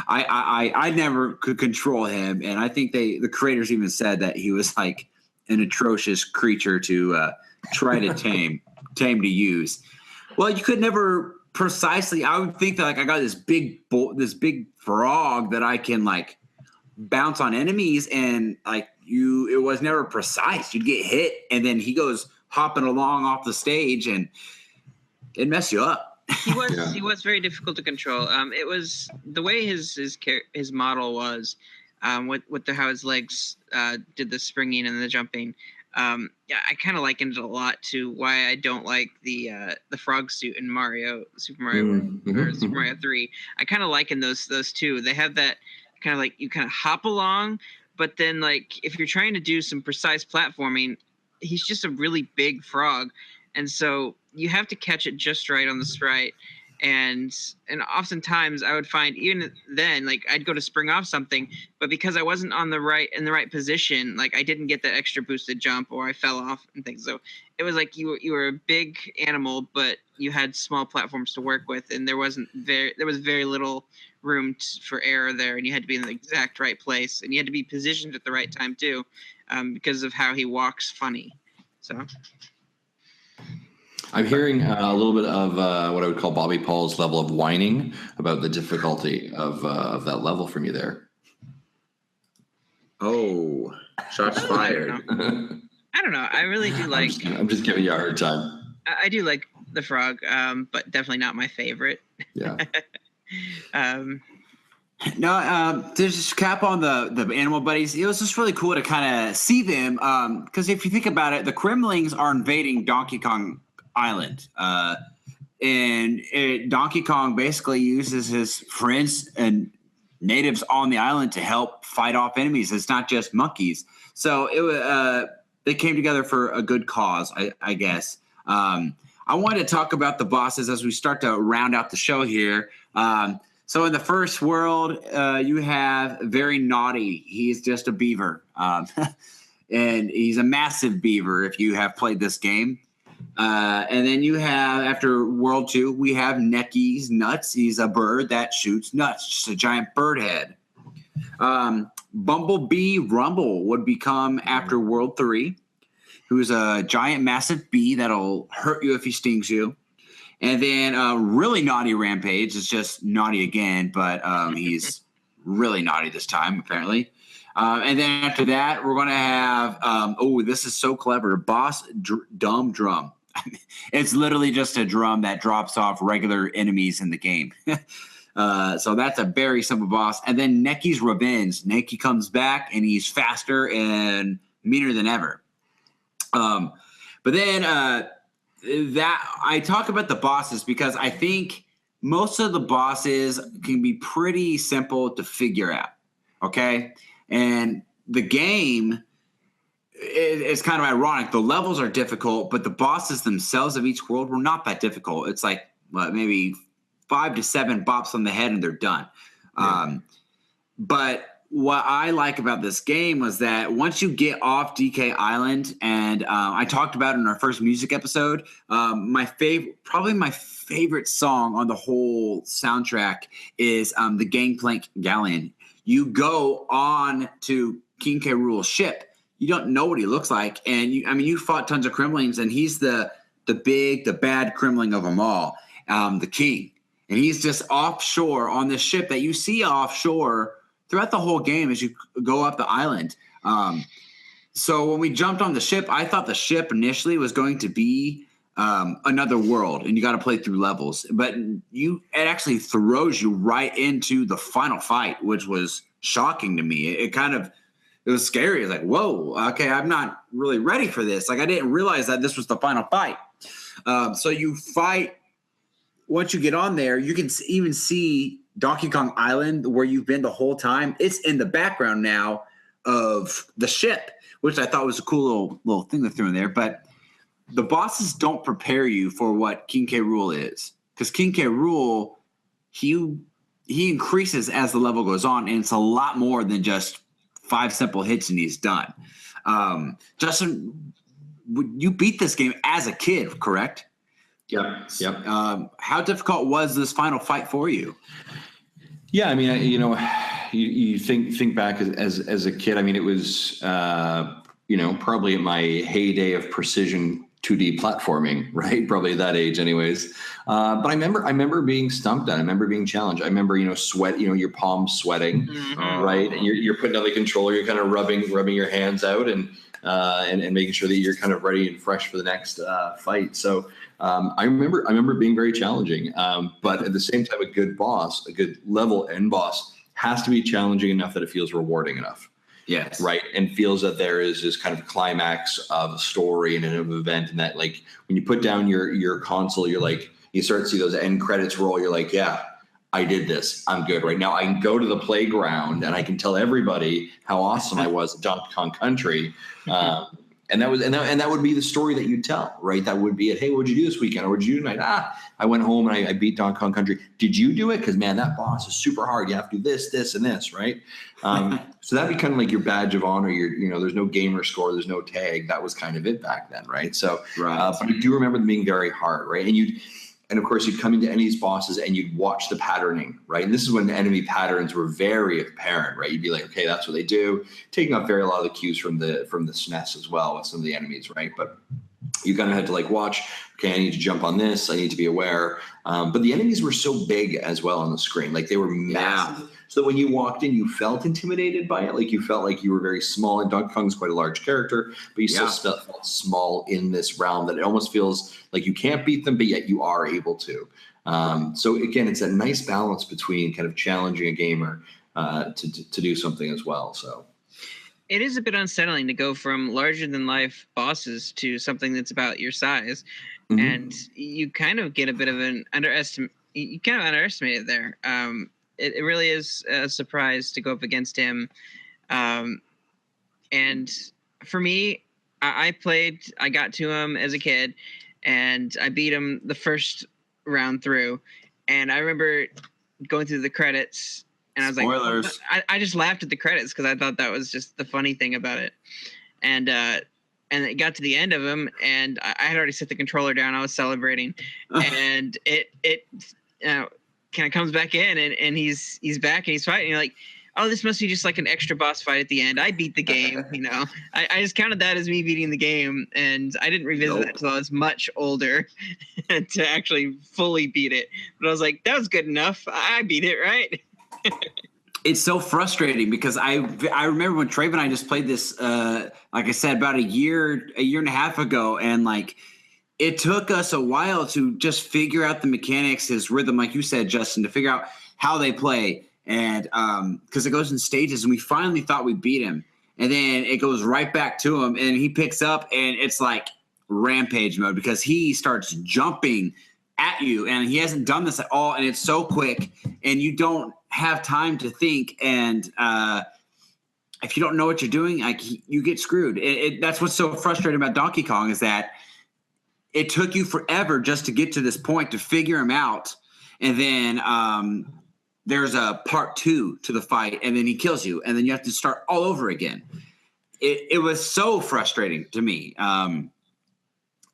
I never could control him. And I think the creators even said that he was like an atrocious creature to try to tame to use. Well, you could never precisely. I would think that like I got this big frog that I can like bounce on enemies, and like it was never precise. You'd get hit, and then he goes hopping along off the stage, and it mess you up. He was very difficult to control. It was the way his model was. with how his legs did the springing and the jumping. Yeah, I kind of likened it a lot to why I don't like the frog suit in Super Mario World, or Super Mario 3. I kind of liken those two. They have that kind of like you kind of hop along, but then like if you're trying to do some precise platforming, he's just a really big frog, and so you have to catch it just right on the sprite. And oftentimes I would find even then, like I'd go to spring off something, but because I wasn't in the right position, like I didn't get that extra boosted jump, or I fell off and things. So it was like you were a big animal, but you had small platforms to work with, and there was very little room for error there, and you had to be in the exact right place, and you had to be positioned at the right time too, because of how he walks funny. So. I'm hearing a little bit of what I would call Bobby Paul's level of whining about the difficulty of that level from you there. Oh, shots fired. I don't know. I really do like. I'm just giving you a hard time. I do like the frog, but definitely not my favorite. Yeah. No, there's just cap on the animal buddies. It was just really cool to kind of see them, because if you think about it, the Kremlings are invading Donkey Kong Island, and Donkey Kong basically uses his friends and natives on the island to help fight off enemies. It's not just monkeys. So they came together for a good cause, I guess. I wanted to talk about the bosses as we start to round out the show here. So in the first world, you have Very Naughty. He's just a beaver, and he's a massive beaver if you have played this game. And then you have, after World 2, we have Necky's Nuts. He's a bird that shoots nuts, just a giant bird head. Bumblebee Rumble would become after World 3, who's a giant, massive bee that'll hurt you if he stings you. And then really naughty Rampage is just naughty again, but he's really naughty this time, apparently. And then after that, we're going to have, this is so clever, Boss Dumb Drum. It's literally just a drum that drops off regular enemies in the game. So that's a very simple boss. And then Necky's Revenge. Necky comes back, and he's faster and meaner than ever. But then that I talk about the bosses because I think most of the bosses can be pretty simple to figure out. Okay? And the game is kind of ironic. The levels are difficult, but the bosses themselves of each world were not that difficult. It's like maybe 5 to 7 bops on the head and they're done. Yeah. But what I like about this game was that once you get off DK Island, and I talked about it in our first music episode, my favorite song on the whole soundtrack is the Gangplank Galleon. You go on to King K. Rool's ship. You don't know what he looks like, and you fought tons of Kremlings, and he's the bad Kremling of them all, the king, and he's just offshore on this ship that you see offshore throughout the whole game as you go up the island. So when we jumped on the ship, I thought the ship initially was going to be another world, and you got to play through levels, but it actually throws you right into the final fight, which was shocking to me. It was scary. It's like, whoa, okay, I'm not really ready for this. Like, I didn't realize that this was the final fight. So you fight. Once you get on there, you can even see Donkey Kong Island where you've been the whole time. It's in the background now of the ship, which I thought was a cool little thing to throw in there. But the bosses don't prepare you for what King K. Rool is, because King K. Rool, he increases as the level goes on, and it's a lot more than just 5 simple hits and he's done. Justin, you beat this game as a kid, correct? Yep. How difficult was this final fight for you? Yeah, I mean, you think back as a kid. I mean, it was probably at my heyday of precision 2D platforming, right? Probably at that age, anyways. But I remember being stumped at. I remember being challenged. I remember, sweat. Your palms sweating, right? And you're putting on the controller. You're kind of rubbing your hands out and making sure that you're kind of ready and fresh for the next fight. So I remember being very challenging. But at the same time, a good level end boss has to be challenging enough that it feels rewarding enough. Yes. Right. And feels that there is this kind of climax of a story and of an event. And that, like, when you put down your console, you're like, you start to see those end credits roll. You're like, yeah, I did this. I'm good right now. I can go to the playground and I can tell everybody how awesome I was at Donkey Kong Country. And that would be the story that you tell, right? That would be it. Hey, what'd you do this weekend? Or what'd you do tonight? I went home and I beat Donkey Kong Country. Did you do it? Because, man, that boss is super hard. You have to do this, this, and this, right? So that'd be kind of like your badge of honor. There's no gamer score. There's no tag. That was kind of it back then, right? So, but I do remember them being very hard, right? And of course, you'd come into any of these bosses and you'd watch the patterning, right? And this is when the enemy patterns were very apparent, right? You'd be like, okay, that's what they do. Taking up a lot of the cues from the SNES as well with some of the enemies, right? But you kind of had to like watch, okay, I need to jump on this. I need to be aware. But the enemies were so big as well on the screen. Like they were massive. So that when you walked in, you felt intimidated by it. Like you felt like you were very small. And Donkey Kong's quite a large character, but you still felt small in this realm that it almost feels like you can't beat them, but yet you are able to. So again, it's a nice balance between kind of challenging a gamer to do something as well. So it is a bit unsettling to go from larger than life bosses to something that's about your size. Mm-hmm. And you kind of get a bit of an underestimate. You kind of underestimate it there. It really is a surprise to go up against him. And for me, I got to him as a kid and I beat him the first round through. And I remember going through the credits and I was Spoilers. like, I just laughed at the credits because I thought that was just the funny thing about it. And it got to the end of him and I had already set the controller down. I was celebrating and it kind of comes back in and he's back and he's fighting. You're like, oh, this must be just like an extra boss fight at the end. I beat the game, I just counted that as me beating the game, and I didn't revisit that until I was much older to actually fully beat it. But I was like, that was good enough. I beat it, right? It's so frustrating because I remember when Traven and I just played this, like I said, about a year and a half ago, and like it took us a while to just figure out the mechanics, his rhythm, like you said, Justin, to figure out how they play. And because it goes in stages, and we finally thought we beat him. And then it goes right back to him, and he picks up, and it's like rampage mode because he starts jumping at you, and he hasn't done this at all, and it's so quick, and you don't have time to think. And if you don't know what you're doing, like you get screwed. That's what's so frustrating about Donkey Kong is that it took you forever just to get to this point to figure him out. And then there's a part 2 to the fight, and then he kills you, and then you have to start all over again. It was so frustrating to me.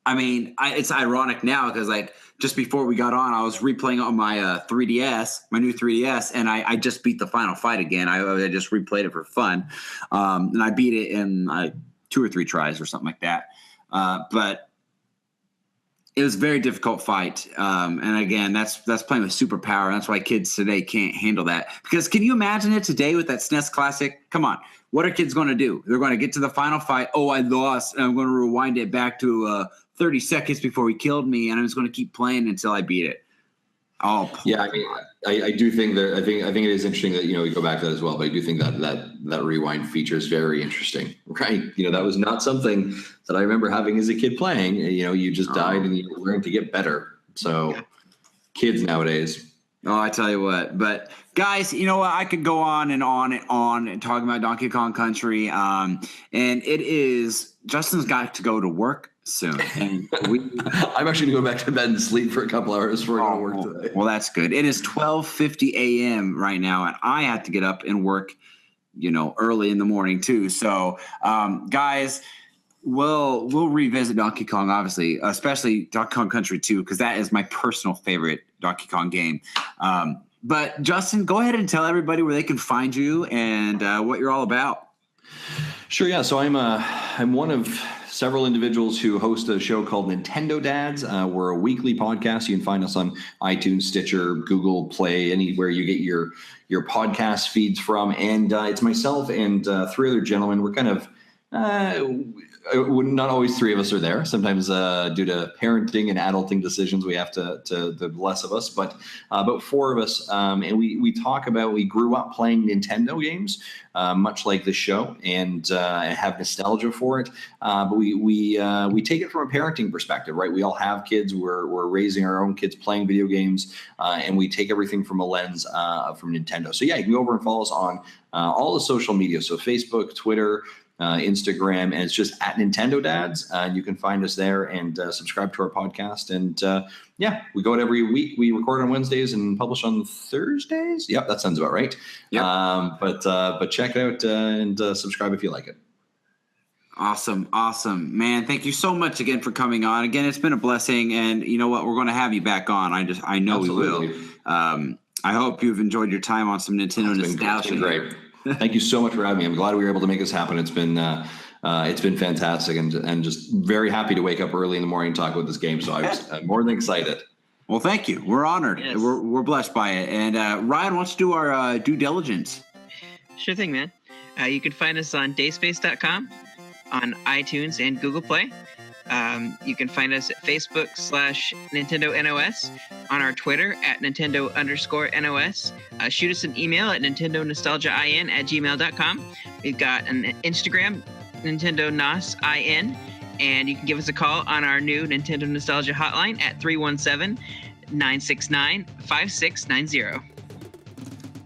It's ironic now because like just before we got on, I was replaying on my 3DS, my new 3DS, and I just beat the final fight again. I just replayed it for fun, and I beat it in 2 or 3 tries or something like that. But it was a very difficult fight. And again, that's playing with superpower. And that's why kids today can't handle that. Because can you imagine it today with that SNES Classic? Come on. What are kids going to do? They're going to get to the final fight. Oh, I lost. And I'm going to rewind it back to 30 seconds before he killed me. And I'm just going to keep playing until I beat it. Oh, yeah. I do think that I think it is interesting that, we go back to that as well. But I do think that rewind feature is very interesting, right? That was not something that I remember having as a kid playing. You just died and you learned to get better. So kids nowadays. Oh, I tell you what. But guys, you know what? I could go on and on and on and talking about Donkey Kong Country. And it is Justin's got to go to work soon. And I'm actually going to go back to bed and sleep for a couple hours before I go to work today. Well, that's good. It is 12:50 a.m. right now, and I have to get up and work, early in the morning too. So, guys, we'll revisit Donkey Kong, obviously, especially Donkey Kong Country 2, because that is my personal favorite Donkey Kong game. But Justin, go ahead and tell everybody where they can find you and what you're all about. Sure. Yeah. So I'm one of several individuals who host a show called Nintendo Dads. We're a weekly podcast. You can find us on iTunes, Stitcher, Google Play, anywhere you get your podcast feeds from. And it's myself and 3 other gentlemen. We're kind of not always three of us are there. Sometimes due to parenting and adulting decisions, we have to the less of us, but about four of us. And we talk about, we grew up playing Nintendo games, much like the show, and have nostalgia for it. But we take it from a parenting perspective, right? We all have kids. We're raising our own kids playing video games, and we take everything from a lens from Nintendo. So yeah, you can go over and follow us on all the social media. So Facebook, Twitter, Instagram, and it's just at Nintendo Dads. And you can find us there and subscribe to our podcast. And yeah, we go out every week. We record on Wednesdays and publish on Thursdays. Yep, that sounds about right. Yep. But check it out and subscribe if you like it. Awesome. Man, thank you so much again for coming on. Again, it's been a blessing, and you know what? We're going to have you back on. I know Absolutely. We will. I hope you've enjoyed your time on some Nintendo nostalgia. It's been great. Thank you so much for having me. I'm glad we were able to make this happen. It's been fantastic, and just very happy to wake up early in the morning and talk about this game. So I'm more than excited. Well, thank you. We're honored. Yes. We're blessed by it. And Ryan wants to do our due diligence. Sure thing, man. You can find us on dayspace.com, on iTunes and Google Play. You can find us at Facebook/Nintendo NOS, on our Twitter at Nintendo_NOS. Shoot us an email at NintendoNostalgiaIN@gmail.com. We've got an Instagram, Nintendo NOSIN, and you can give us a call on our new Nintendo Nostalgia hotline at 317-969-5690.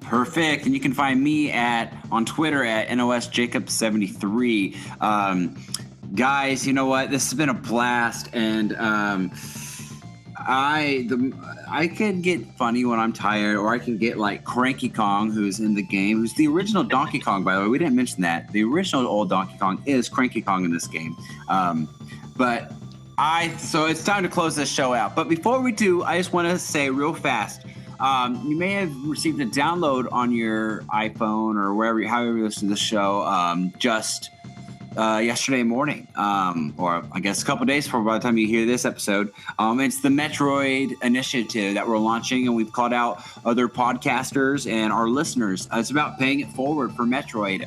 Perfect. And you can find me on Twitter at NOSJacob73. Guys, you know what? This has been a blast, and I can get funny when I'm tired, or I can get like Cranky Kong, who's in the game, who's the original Donkey Kong, by the way. We didn't mention that. The original old Donkey Kong is Cranky Kong in this game. So it's time to close this show out. But before we do, I just want to say real fast, you may have received a download on your iPhone or however you listen to the show, yesterday morning, or I guess a couple days before by the time you hear this episode. It's the Metroid initiative that we're launching, and we've called out other podcasters and our listeners. It's about paying it forward for Metroid.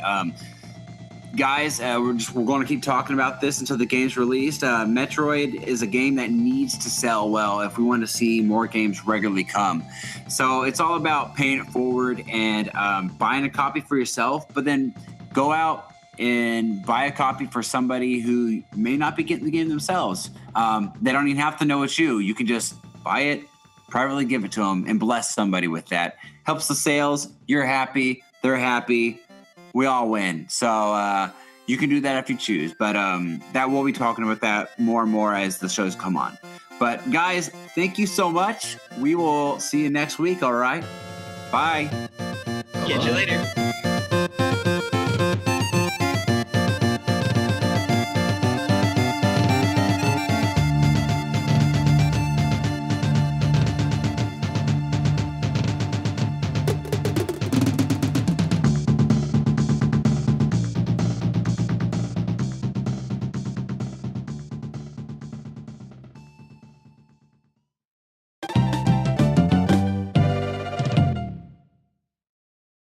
Guys, we're going to keep talking about this until the game's released. Metroid is a game that needs to sell well if we want to see more games regularly come. So it's all about paying it forward and buying a copy for yourself, but then go out and buy a copy for somebody who may not be getting the game themselves. They don't even have to know it's you. You can just buy it, privately give it to them, and bless somebody with that. Helps the sales. You're happy. They're happy. We all win. So you can do that if you choose. But that we'll be talking about that more and more as the shows come on. But guys, thank you so much. We will see you next week. All right. Bye. Catch you later.